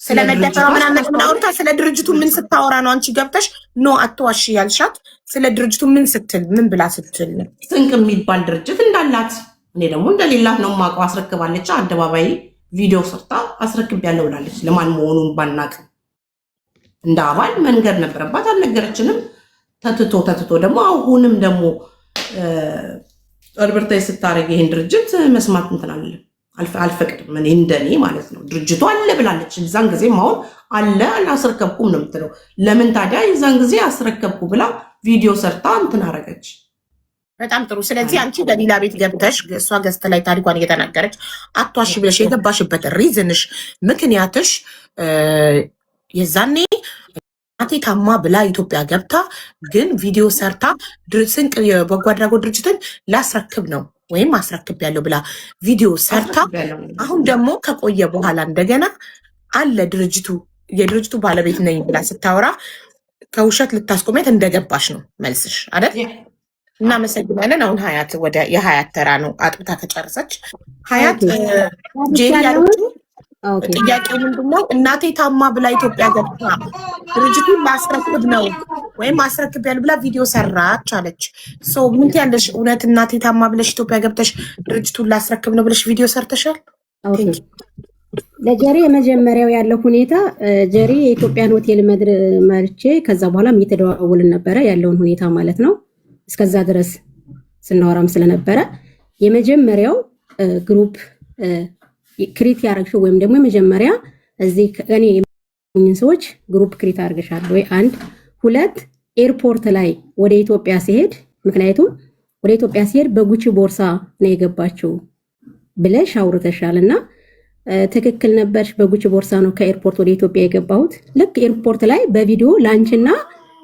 ስለ መደፈር ምናምን አውርታ ስለ ድርጅቱ ምን ስታወራ ነው አንቺ ገብተሽ ኖ አትዋሺ ያልሻት? ስለ ድርጅቱ ምን ስትል ምን ብላ ስትል ስንቅ የሚባል ድርጅት እንዳላት እኔ ደግሞ እንደሌላት ነው የማውቀው። አስረክባለች። አደባባይ ቪዲዮ ሰርታ አስረክቤያለሁ ብላለች። ለማን መሆኑን ባናቅም እንደ አባል መንገድ ነበረባት፣ አልነገረችንም። ተትቶ ደግሞ አሁንም ደግሞ አድቨርታይዝ ስታደርግ ይሄን ድርጅት መስማት እንትን አልፈቅድም። እኔ እንደኔ ማለት ነው። ድርጅቱ አለ ብላለች። እዛን ጊዜ አሁን አለ አላስረከብኩም ነው የምትለው። ለምን ታዲያ የዛን ጊዜ አስረከብኩ ብላ ቪዲዮ ሰርታ እንትን አረገች። በጣም ጥሩ። ስለዚህ አንቺ በሌላ ቤት ገብተሽ እሷ ገዝተ ላይ ታሪኳን እየተናገረች አቷሺ ብለሽ የገባሽበት ሪዝንሽ ምክንያትሽ የዛኔ እናቴ ታማ ብላ ኢትዮጵያ ገብታ ግን ቪዲዮ ሰርታ ስንቅ የበጎ አድራጎት ድርጅትን ላስረክብ ነው ወይም አስረክብ ያለው ብላ ቪዲዮ ሰርታ አሁን ደግሞ ከቆየ በኋላ እንደገና አለ የድርጅቱ ባለቤት ነኝ ብላ ስታወራ ከውሸት ልታስቆመት እንደገባሽ ነው መልስሽ አይደል? እናመሰግናለን። አሁን ሀያት ወደ የሀያት ተራ ነው። አጥብታ ከጨረሰች ሀያት ጄሪ ያለችው ጥያቄው ምንድነው? እናቴ ታማ ብላ ኢትዮጵያ ገብታ ድርጅቱን ላስረክብ ነው ወይም አስረክብ ያሉ ብላ ቪዲዮ ሰራች አለች። ምን ትያለሽ? እውነት እናቴ ታማ ብለሽ ኢትዮጵያ ገብተሽ ድርጅቱን ላስረክብ ነው ብለሽ ቪዲዮ ሰርተሻል? ለጀሪ የመጀመሪያው ያለው ሁኔታ ጀሪ የኢትዮጵያን ሆቴል መርቼ ከዛ በኋላም እየተደዋወልን ነበረ ያለውን ሁኔታ ማለት ነው። እስከዛ ድረስ ስናወራም ስለነበረ የመጀመሪያው ግሩፕ ክሪት ያደረግሽው ወይም ደግሞ የመጀመሪያ እዚህ እኔ የሚሆኑኝን ሰዎች ግሩፕ ክሪት አድርገሻል ወይ? አንድ ሁለት ኤርፖርት ላይ ወደ ኢትዮጵያ ሲሄድ ምክንያቱም ወደ ኢትዮጵያ ሲሄድ በጉቺ ቦርሳ ነው የገባችው ብለሽ አውርተሻል እና ትክክል ነበርሽ። በጉቺ ቦርሳ ነው ከኤርፖርት ወደ ኢትዮጵያ የገባሁት። ልክ ኤርፖርት ላይ በቪዲዮ ላንቺና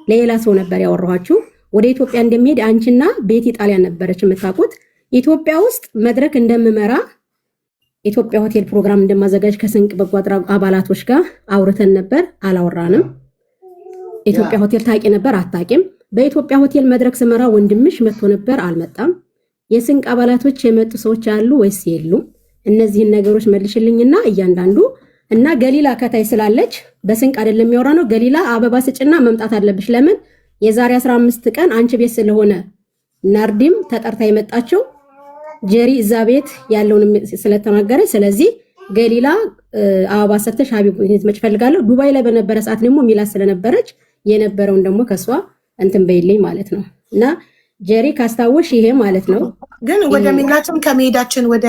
ለሌላ ሰው ነበር ያወራኋችሁ። ወደ ኢትዮጵያ እንደሚሄድ አንቺና ቤቲ ጣሊያን ነበረች የምታውቁት። ኢትዮጵያ ውስጥ መድረክ እንደምመራ ኢትዮጵያ ሆቴል ፕሮግራም እንደማዘጋጅ ከስንቅ በጎ አድራጎት አባላቶች ጋር አውርተን ነበር። አላወራንም። ኢትዮጵያ ሆቴል ታቂ ነበር አታቂም። በኢትዮጵያ ሆቴል መድረክ ስመራ ወንድምሽ መጥቶ ነበር አልመጣም። የስንቅ አባላቶች የመጡ ሰዎች አሉ ወይስ የሉም? እነዚህን ነገሮች መልሽልኝና እያንዳንዱ እና ገሊላ ከታይ ስላለች በስንቅ አይደለም የሚያወራ ነው። ገሊላ አበባ ስጭና መምጣት አለብሽ። ለምን የዛሬ 15 ቀን አንቺ ቤት ስለሆነ ናርዲም ተጠርታ የመጣችው ጀሪ እዛ ቤት ያለውን ስለተናገረ ስለዚህ ገሊላ አበባ ሰርተሽ ሀቢብ መች ፈልጋለሁ። ዱባይ ላይ በነበረ ሰዓት ደግሞ ሚላት ስለነበረች የነበረውን ደግሞ ከሷ እንትን በይልኝ ማለት ነው። እና ጀሪ ካስታወሽ ይሄ ማለት ነው። ግን ወደ ሚላትም ከመሄዳችን ወደ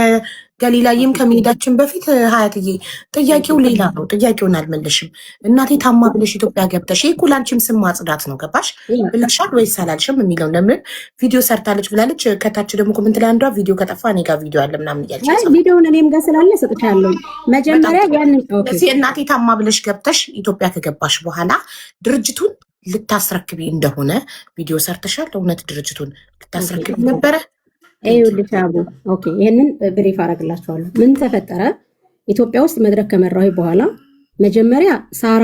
ገሊላይም ከመሄዳችን በፊት ሀያትዬ ጥያቄው ሌላ ነው። ጥያቄውን አልመለሽም። እናቴ ታማ ብለሽ ኢትዮጵያ ገብተሽ ይሄ እኮ ለአንቺም ስም ማጽዳት ነው። ገባሽ ብለሻል ወይስ አላልሽም የሚለው ለምን ቪዲዮ ሰርታለች ብላለች። ከታች ደግሞ ኮመንት ላይ አንዷ ቪዲዮ ከጠፋ እኔ ጋር ቪዲዮ አለ ምናምን እያለች ቪዲዮውን እኔም ጋር ስላለ ሰጥቻለሁ። መጀመሪያ ያንን እናቴ ታማ ብለሽ ገብተሽ ኢትዮጵያ ከገባሽ በኋላ ድርጅቱን ልታስረክቢ እንደሆነ ቪዲዮ ሰርተሻል። እውነት ድርጅቱን ልታስረክቢ ነበረ? ይኸውልሽ አቡ ኦኬ፣ ይሄንን ብሪፍ አደርግላችኋለሁ። ምን ተፈጠረ? ኢትዮጵያ ውስጥ መድረክ ከመራሁ በኋላ መጀመሪያ ሳራ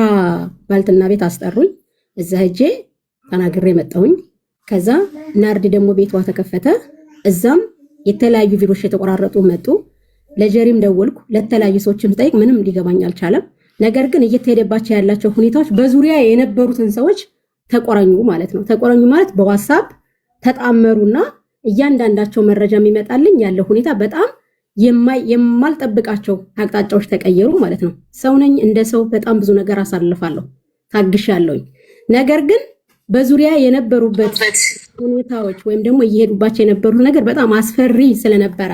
ባልትና ቤት አስጠሩኝ። እዛ ሄጄ ተናግሬ መጣሁኝ። ከዛ ናርዲ ደግሞ ቤቷ ተከፈተ። እዛም የተለያዩ ቪዲዮዎች የተቆራረጡ መጡ። ለጀሪም ደወልኩ። ለተለያዩ ሰዎችም ጠይቅ፣ ምንም ሊገባኝ አልቻለም። ነገር ግን እየተሄደባቸው ያላቸው ሁኔታዎች በዙሪያ የነበሩትን ሰዎች ተቆራኙ ማለት ነው። ተቆራኙ ማለት በዋትስአፕ ተጣመሩና እያንዳንዳቸው መረጃ የሚመጣልኝ ያለው ሁኔታ በጣም የማልጠብቃቸው አቅጣጫዎች ተቀየሩ ማለት ነው። ሰው ነኝ፣ እንደ ሰው በጣም ብዙ ነገር አሳልፋለሁ፣ ታግሻለሁኝ። ነገር ግን በዙሪያ የነበሩበት ሁኔታዎች ወይም ደግሞ እየሄዱባቸው የነበሩት ነገር በጣም አስፈሪ ስለነበረ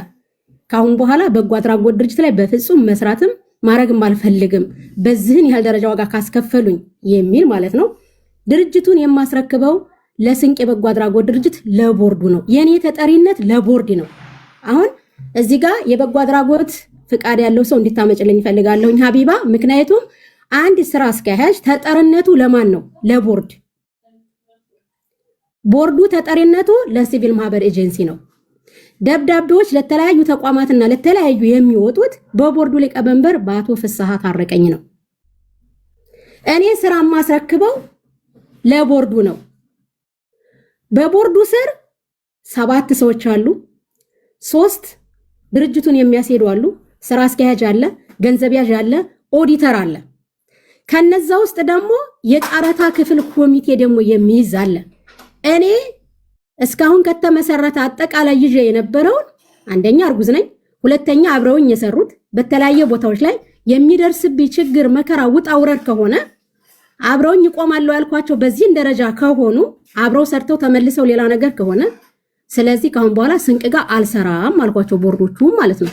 ከአሁን በኋላ በጎ አድራጎት ድርጅት ላይ በፍጹም መስራትም ማድረግም አልፈልግም፣ በዚህን ያህል ደረጃ ዋጋ ካስከፈሉኝ የሚል ማለት ነው። ድርጅቱን የማስረክበው ለስንቅ የበጎ አድራጎት ድርጅት ለቦርዱ ነው። የኔ ተጠሪነት ለቦርድ ነው። አሁን እዚህ ጋር የበጎ አድራጎት ፍቃድ ያለው ሰው እንድታመጭልኝ ይፈልጋለሁኝ ሀቢባ። ምክንያቱም አንድ ስራ አስኪያጅ ተጠሪነቱ ለማን ነው? ለቦርድ። ቦርዱ ተጠሪነቱ ለሲቪል ማህበር ኤጀንሲ ነው። ደብዳቤዎች ለተለያዩ ተቋማትና ለተለያዩ የሚወጡት በቦርዱ ሊቀመንበር በአቶ ፍስሐ ታረቀኝ ነው። እኔ ስራ ማስረክበው ለቦርዱ ነው። በቦርዱ ስር 7 ሰዎች አሉ። 3 ድርጅቱን የሚያስሄዱ አሉ። ስራ አስኪያጅ አለ፣ ገንዘብ ያዥ አለ፣ ኦዲተር አለ። ከነዛ ውስጥ ደግሞ የጨረታ ክፍል ኮሚቴ ደግሞ የሚይዝ አለ። እኔ እስካሁን ከተመሰረተ አጠቃላይ ይዤ የነበረውን አንደኛ እርጉዝ ነኝ፣ ሁለተኛ አብረውኝ የሰሩት በተለያየ ቦታዎች ላይ የሚደርስብኝ ችግር መከራ ውጣ ውረድ ከሆነ አብረውኝ ይቆማሉ ያልኳቸው በዚህ ደረጃ ከሆኑ አብረው ሰርተው ተመልሰው ሌላ ነገር ከሆነ ስለዚህ ካሁን በኋላ ስንቅ ጋር አልሰራም አልኳቸው፣ ቦርዶቹ ማለት ነው።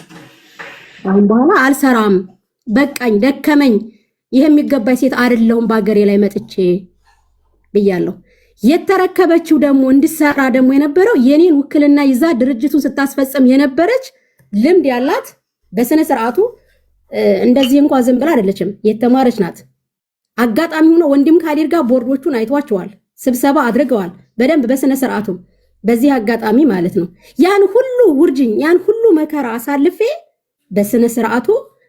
ካሁን በኋላ አልሰራም፣ በቃኝ፣ ደከመኝ፣ ይሄ የሚገባኝ ሴት አይደለሁም በአገሬ ላይ መጥቼ ብያለሁ። የተረከበችው ደግሞ እንድሰራ ደግሞ የነበረው የኔን ውክልና ይዛ ድርጅቱን ስታስፈጽም የነበረች ልምድ ያላት በስነ ስርዓቱ እንደዚህ እንኳን ዝም ብላ አይደለችም፣ የተማረች ናት። አጋጣሚ ሆኖ ወንድም ካሊድ ጋር ቦርዶቹን አይቷቸዋል፣ ስብሰባ አድርገዋል በደንብ በስነ ስርዓቱ። በዚህ አጋጣሚ ማለት ነው ያን ሁሉ ውርጅኝ ያን ሁሉ መከራ አሳልፌ በስነ ስርዓቱ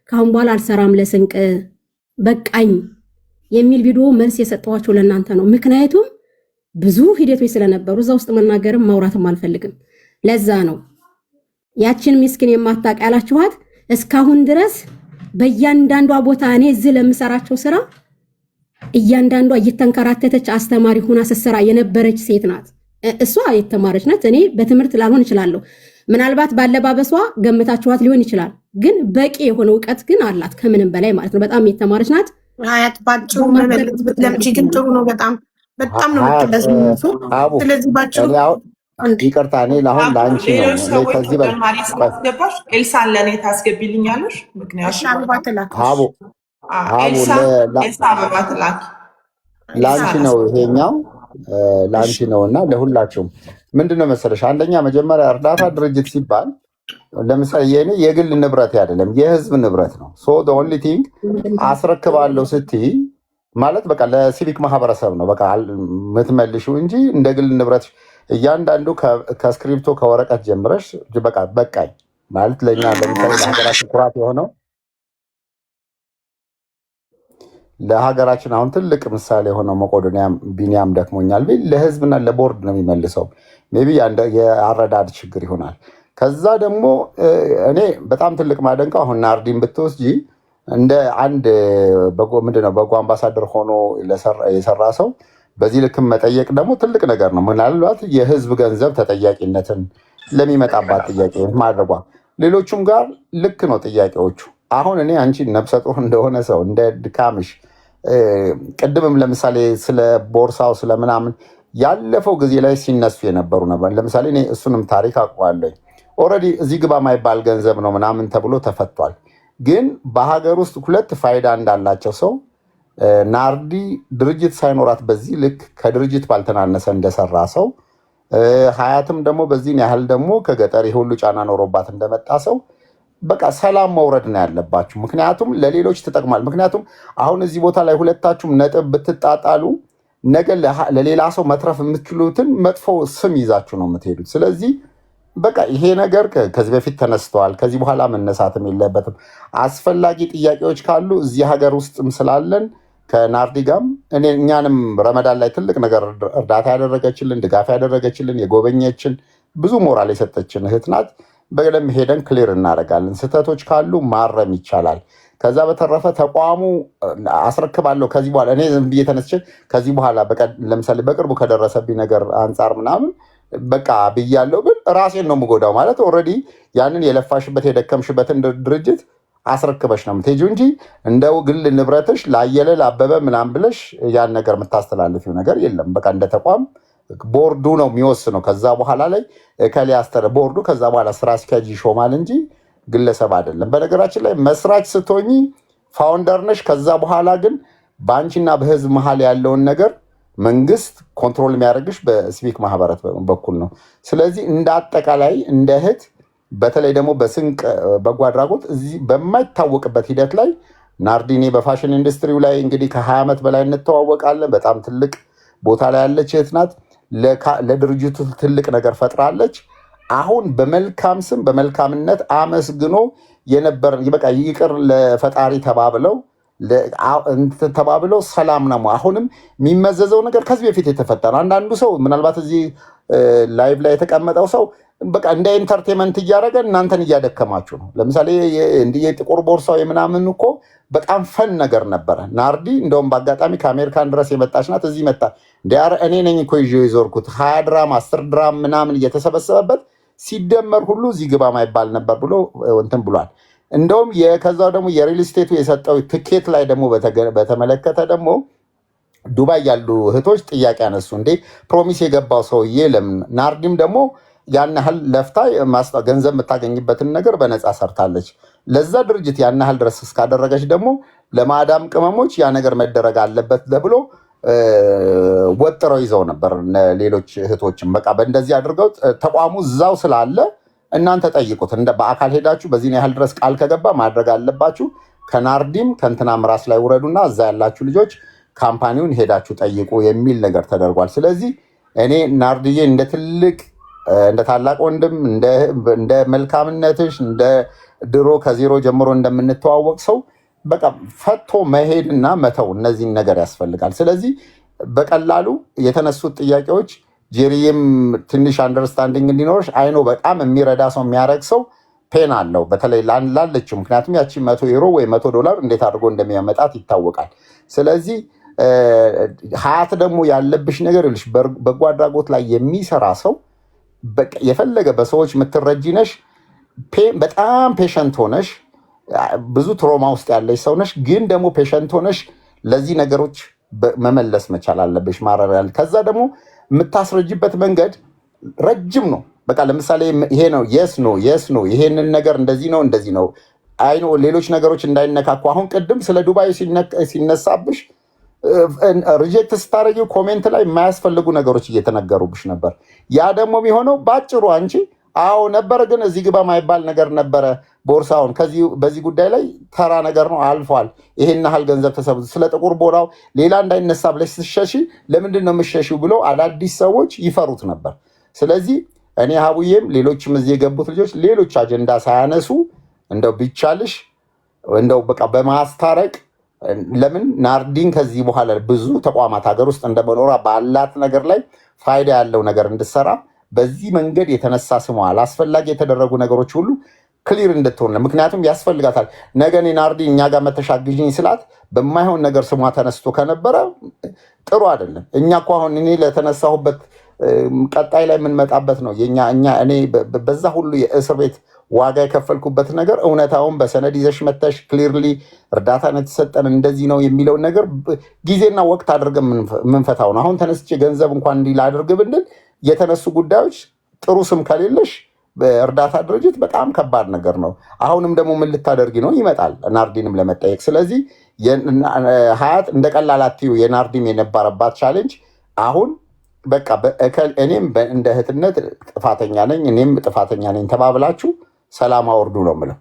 ካሁን በኋላ አልሰራም ለስንቅ በቃኝ የሚል ቪዲዮ መልስ የሰጠኋቸው ለእናንተ ነው። ምክንያቱም ብዙ ሂደቶች ስለነበሩ እዛ ውስጥ መናገርም ማውራትም አልፈልግም። ለዛ ነው ያችን ምስኪን የማታውቅ ያላችኋት እስካሁን ድረስ በእያንዳንዷ ቦታ እኔ እዚህ ለምሰራቸው ስራ እያንዳንዷ እየተንከራተተች አስተማሪ ሆና ስትሰራ የነበረች ሴት ናት። እሷ የተማረች ናት። እኔ በትምህርት ላልሆን እችላለሁ። ምናልባት ባለባበሷ ገምታችኋት ሊሆን ይችላል። ግን በቂ የሆነ እውቀት ግን አላት ከምንም በላይ ማለት ነው። በጣም የተማረች ናት። ሀያት ባጭሩ መመለስ ብትለምጪ ግን ጥሩ ነው። በጣም ነው የምትለዝምቱ። ስለዚህ ባጭሩ ይቅርታ፣ እኔ ለአሁን ለአንቺ ነው ከዚህ በማስገባሽ ኤልሳን ለእኔ ታስገቢልኛለሽ። ምክንያቱም ኤልሳ አበባ ትላክ ለአንቺ ነው ይሄኛው ለአንቺ ነው እና ለሁላችሁም ምንድነው መሰለሽ፣ አንደኛ መጀመሪያ እርዳታ ድርጅት ሲባል ለምሳሌ የኔ የግል ንብረት አይደለም፣ የህዝብ ንብረት ነው። ሶ the only thing አስረክባለሁ ስትይ ማለት በቃ ለሲቪክ ማህበረሰብ ነው በቃ የምትመልሺው እንጂ እንደ ግል ንብረት እያንዳንዱ ከስክሪፕቶ ከወረቀት ጀምረሽ በቃ በቃኝ ማለት ለኛ ለምሳሌ ለሀገራችን ኩራት የሆነው ለሀገራችን አሁን ትልቅ ምሳሌ የሆነው መቄዶንያ ቢኒያም ደክሞኛል ቢል ለህዝብና ለቦርድ ነው የሚመልሰው። ሜይ ቢ የአረዳድ ችግር ይሆናል። ከዛ ደግሞ እኔ በጣም ትልቅ ማደንቀው አሁን ናርዲን ብትወስጂ እንደ አንድ ምንድነው በጎ አምባሳደር ሆኖ የሰራ ሰው በዚህ ልክም መጠየቅ ደግሞ ትልቅ ነገር ነው። ምናልባት የህዝብ ገንዘብ ተጠያቂነትን ለሚመጣባት ጥያቄ ማድረጓ ሌሎቹም ጋር ልክ ነው ጥያቄዎቹ አሁን እኔ አንቺ ነፍሰ ጡር እንደሆነ ሰው እንደ ድካምሽ ቅድምም ለምሳሌ ስለ ቦርሳው ስለምናምን ያለፈው ጊዜ ላይ ሲነሱ የነበሩ ነበር። ለምሳሌ እኔ እሱንም ታሪክ አውቀዋለሁ። ኦልሬዲ እዚህ ግባ ማይባል ገንዘብ ነው ምናምን ተብሎ ተፈቷል። ግን በሀገር ውስጥ ሁለት ፋይዳ እንዳላቸው ሰው ናርዲ ድርጅት ሳይኖራት በዚህ ልክ ከድርጅት ባልተናነሰ እንደሰራ ሰው ሀያትም ደግሞ በዚህን ያህል ደግሞ ከገጠር የሁሉ ጫና ኖሮባት እንደመጣ ሰው በቃ ሰላም መውረድ ነው ያለባችሁ። ምክንያቱም ለሌሎች ትጠቅማል። ምክንያቱም አሁን እዚህ ቦታ ላይ ሁለታችሁም ነጥብ ብትጣጣሉ ነገ ለሌላ ሰው መትረፍ የምትችሉትን መጥፎ ስም ይዛችሁ ነው የምትሄዱት። ስለዚህ በቃ ይሄ ነገር ከዚህ በፊት ተነስተዋል። ከዚህ በኋላ መነሳትም የለበትም። አስፈላጊ ጥያቄዎች ካሉ እዚህ ሀገር ውስጥም ስላለን ከናርዲ ጋርም እኛንም ረመዳን ላይ ትልቅ ነገር እርዳታ ያደረገችልን፣ ድጋፍ ያደረገችልን፣ የጎበኘችን ብዙ ሞራል የሰጠችን እህት ናት። በደንብ ሄደን ክሊር እናደርጋለን። ስህተቶች ካሉ ማረም ይቻላል። ከዛ በተረፈ ተቋሙ አስረክባለሁ ከዚህ በኋላ እኔ ዝም ብዬ ተነስቼ ከዚህ በኋላ ለምሳሌ በቅርቡ ከደረሰብኝ ነገር አንጻር ምናምን በቃ ብያለሁ፣ ግን ራሴን ነው የምጎዳው። ማለት ኦልሬዲ ያንን የለፋሽበት የደከምሽበትን ድርጅት አስረክበሽ ነው የምትሄጂው እንጂ እንደው ግል ንብረትሽ ላየለ ላበበ ምናምን ብለሽ ያን ነገር የምታስተላልፊው ነገር የለም። በቃ እንደ ተቋም ቦርዱ ነው የሚወስነው። ከዛ በኋላ ላይ ቦርዱ ከዛ በኋላ ስራ አስኪያጅ ይሾማል እንጂ ግለሰብ አይደለም። በነገራችን ላይ መስራች ስትሆኚ ፋውንደር ነሽ። ከዛ በኋላ ግን በአንቺና በህዝብ መሀል ያለውን ነገር መንግስት ኮንትሮል የሚያደርግሽ በሲቪክ ማህበራት በኩል ነው። ስለዚህ እንደ አጠቃላይ እንደ እህት በተለይ ደግሞ በስንቅ በጎ አድራጎት እዚህ በማይታወቅበት ሂደት ላይ ናርዲኔ በፋሽን ኢንዱስትሪው ላይ እንግዲህ ከ20 ዓመት በላይ እንተዋወቃለን። በጣም ትልቅ ቦታ ላይ ያለች እህት ናት። ለድርጅቱ ትልቅ ነገር ፈጥራለች። አሁን በመልካም ስም በመልካምነት አመስግኖ የነበረን በቃ ይቅር ለፈጣሪ ተባብለው ሰላም ነው። አሁንም የሚመዘዘው ነገር ከዚህ በፊት የተፈታ ነው። አንዳንዱ ሰው ምናልባት እዚህ ላይቭ ላይ የተቀመጠው ሰው በቃ እንደ ኢንተርቴንመንት እያደረገ እናንተን እያደከማችሁ ነው። ለምሳሌ የጥቁር ቦርሳው የምናምን እኮ በጣም ፈን ነገር ነበረ። ናርዲ እንደውም በአጋጣሚ ከአሜሪካን ድረስ የመጣች ናት። እዚህ መጣ እኔ ነኝ እኮ ይዤ የዞርኩት 20 ድራም 10 ድራም ምናምን እየተሰበሰበበት ሲደመር ሁሉ እዚህ ግባ ማይባል ነበር ብሎ እንትን ብሏል። እንደውም ከዛው ደግሞ የሪል ስቴቱ የሰጠው ትኬት ላይ ደግሞ በተመለከተ ደግሞ ዱባይ ያሉ እህቶች ጥያቄ አነሱ። እንዴ ፕሮሚስ የገባው ሰውዬ ለምን? ናርዲም ደግሞ ያን ያህል ለፍታ ገንዘብ የምታገኝበትን ነገር በነፃ ሰርታለች። ለዛ ድርጅት ያን ያህል ድረስ እስካደረገች ደግሞ ለማዳም ቅመሞች ያ ነገር መደረግ አለበት ተብሎ ወጥረው ይዘው ነበር። ሌሎች እህቶችም በቃ በእንደዚህ አድርገው ተቋሙ እዛው ስላለ እናንተ ጠይቁት። በአካል ሄዳችሁ በዚህ ያህል ድረስ ቃል ከገባ ማድረግ አለባችሁ። ከናርዲም ከእንትናም ራስ ላይ ውረዱና እዛ ያላችሁ ልጆች ካምፓኒውን ሄዳችሁ ጠይቁ የሚል ነገር ተደርጓል። ስለዚህ እኔ ናርዲዬ እንደ ታላቅ ወንድም እንደ መልካምነትሽ እንደ ድሮ ከዜሮ ጀምሮ እንደምንተዋወቅ ሰው በቃ ፈቶ መሄድና መተው እነዚህን ነገር ያስፈልጋል። ስለዚህ በቀላሉ የተነሱት ጥያቄዎች ጄሪዬም ትንሽ አንደርስታንዲንግ እንዲኖርሽ አይኖ በጣም የሚረዳ ሰው የሚያደርግ ሰው ፔን አለው በተለይ ላለችው። ምክንያቱም ያቺ $100 ወይ $100 እንዴት አድርጎ እንደሚያመጣት ይታወቃል። ስለዚህ ሀያት ደግሞ ያለብሽ ነገር ልሽ በጎ አድራጎት ላይ የሚሰራ ሰው የፈለገ በሰዎች የምትረጂ ነሽ፣ በጣም ፔሸንት ሆነሽ ብዙ ትሮማ ውስጥ ያለሽ ሰው ነሽ። ግን ደግሞ ፔሸንት ሆነሽ ለዚህ ነገሮች መመለስ መቻል አለብሽ። ማረሪያል ከዛ ደግሞ የምታስረጅበት መንገድ ረጅም ነው። በቃ ለምሳሌ ይሄ ነው የስ ነው ይሄንን ነገር እንደዚህ ነው አይኖ ሌሎች ነገሮች እንዳይነካኩ። አሁን ቅድም ስለ ዱባይ ሲነሳብሽ ሪጀክት ስታረጊው ኮሜንት ላይ የማያስፈልጉ ነገሮች እየተነገሩብሽ ነበር። ያ ደግሞ የሚሆነው ባጭሩ አንቺ አዎ ነበረ፣ ግን እዚህ ግባ ማይባል ነገር ነበረ። ቦርሳውን በዚህ ጉዳይ ላይ ተራ ነገር ነው አልፏል። ይሄን ያህል ገንዘብ ተሰብስቦ ስለ ጥቁር ቦራው ሌላ እንዳይነሳ ብለሽ ስትሸሺ ለምንድን ነው የምትሸሺው ብሎ አዳዲስ ሰዎች ይፈሩት ነበር። ስለዚህ እኔ ሀቡዬም ሌሎችም እዚህ የገቡት ልጆች ሌሎች አጀንዳ ሳያነሱ እንደው ቢቻልሽ እንደው በቃ በማስታረቅ ለምን ናርዲን ከዚህ በኋላ ብዙ ተቋማት ሀገር ውስጥ እንደመኖሯ ባላት ነገር ላይ ፋይዳ ያለው ነገር እንድሰራ በዚህ መንገድ የተነሳ ስሟ አላስፈላጊ የተደረጉ ነገሮች ሁሉ ክሊር እንድትሆን፣ ምክንያቱም ያስፈልጋታል። ነገ እኔ ናርዲ እኛ ጋር መተሻግዥኝ ስላት በማይሆን ነገር ስሟ ተነስቶ ከነበረ ጥሩ አይደለም። እኛ እኮ አሁን እኔ ለተነሳሁበት ቀጣይ ላይ የምንመጣበት ነው። እኔ በዛ ሁሉ የእስር ቤት ዋጋ የከፈልኩበት ነገር እውነታውን በሰነድ ይዘሽ መተሽ ክሊርሊ እርዳታን የተሰጠን እንደዚህ ነው የሚለውን ነገር ጊዜና ወቅት አድርገን የምንፈታው ነው። አሁን ተነስቼ ገንዘብ እንኳን እንዲህ ላድርግ ብንል የተነሱ ጉዳዮች ጥሩ ስም ከሌለሽ በእርዳታ ድርጅት በጣም ከባድ ነገር ነው። አሁንም ደግሞ ምን ልታደርጊ ነው ይመጣል ናርዲንም ለመጠየቅ። ስለዚህ ሀያት እንደ ቀላል አትዩ። የናርዲም የነበረባት ቻሌንጅ አሁን በቃ እኔም እንደ እህትነት ጥፋተኛ ነኝ እኔም ጥፋተኛ ነኝ ተባብላችሁ ሰላም አውርዱ ነው የምለው።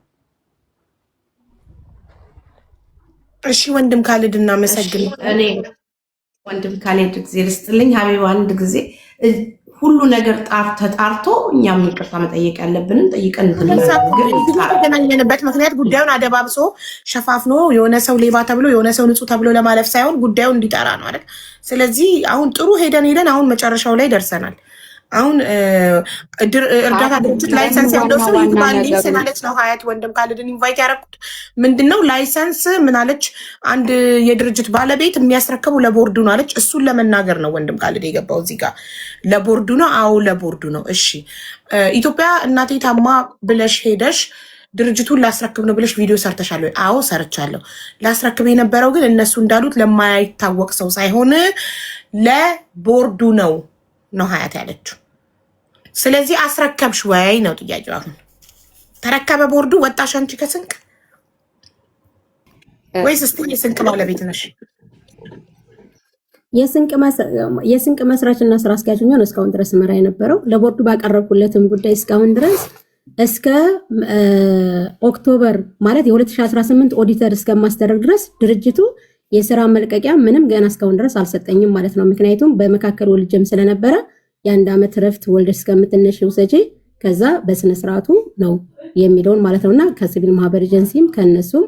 እሺ ወንድም ካሌድ እናመሰግን። እኔ ወንድም ካሌድ ጊዜ ልስጥልኝ ሀቢብ አንድ ጊዜ ሁሉ ነገር ተጣርቶ እኛም ይቅርታ መጠየቅ ያለብንን ጠይቀን የተገናኘንበት ምክንያት ጉዳዩን አደባብሶ ሸፋፍኖ የሆነ ሰው ሌባ ተብሎ የሆነ ሰው ንጹህ ተብሎ ለማለፍ ሳይሆን ጉዳዩ እንዲጠራ ነው አይደል? ስለዚህ አሁን ጥሩ ሄደን አሁን መጨረሻው ላይ ደርሰናል። አሁን እርዳታ ድርጅት ላይሰንስ ያለው ሰው ይግባልኝ ስላለች ነው ሀያት ወንድም ካሌድን ኢንቫይት ያደረኩት። ምንድነው ላይሰንስ ምናለች አንድ የድርጅት ባለቤት የሚያስረክቡ ለቦርዱ ነው አለች። እሱን ለመናገር ነው ወንድም ካሌድ የገባው እዚህ ጋር። ለቦርዱ ነው? አዎ ለቦርዱ ነው። እሺ ኢትዮጵያ እናቴ ታማ ብለሽ ሄደሽ ድርጅቱን ላስረክብ ነው ብለሽ ቪዲዮ ሰርተሻል ወይ? አዎ ሰርቻለሁ። ላስረክብ የነበረው ግን እነሱ እንዳሉት ለማይታወቅ ሰው ሳይሆን ለቦርዱ ነው ሀያት ያለችው። ስለዚህ አስረከብሽ ወይ ነው ጥያቄው። አሁን ተረከበ ቦርዱ? ወጣሽ አንቺ ከስንቅ ወይስ እስቲ የስንቅ ባለቤት ነሽ? የስንቅ መስራችና ስራ አስኪያጅ ነው እስካሁን ድረስ መራ የነበረው። ለቦርዱ ባቀረብኩለትም ጉዳይ እስካሁን ድረስ እስከ ኦክቶበር ማለት የ2018 ኦዲተር እስከማስደረግ ድረስ ድርጅቱ የስራ መልቀቂያ ምንም ገና እስካሁን ድረስ አልሰጠኝም ማለት ነው። ምክንያቱም በመካከል ወልጀም ስለነበረ የ1 ዓመት ረፍት ወልደሽ እስከምትነሽ ውሰጂ ከዛ በስነ ስርዓቱ ነው የሚለውን ማለት ነውና ከሲቪል ማህበር ኤጀንሲም ከነሱም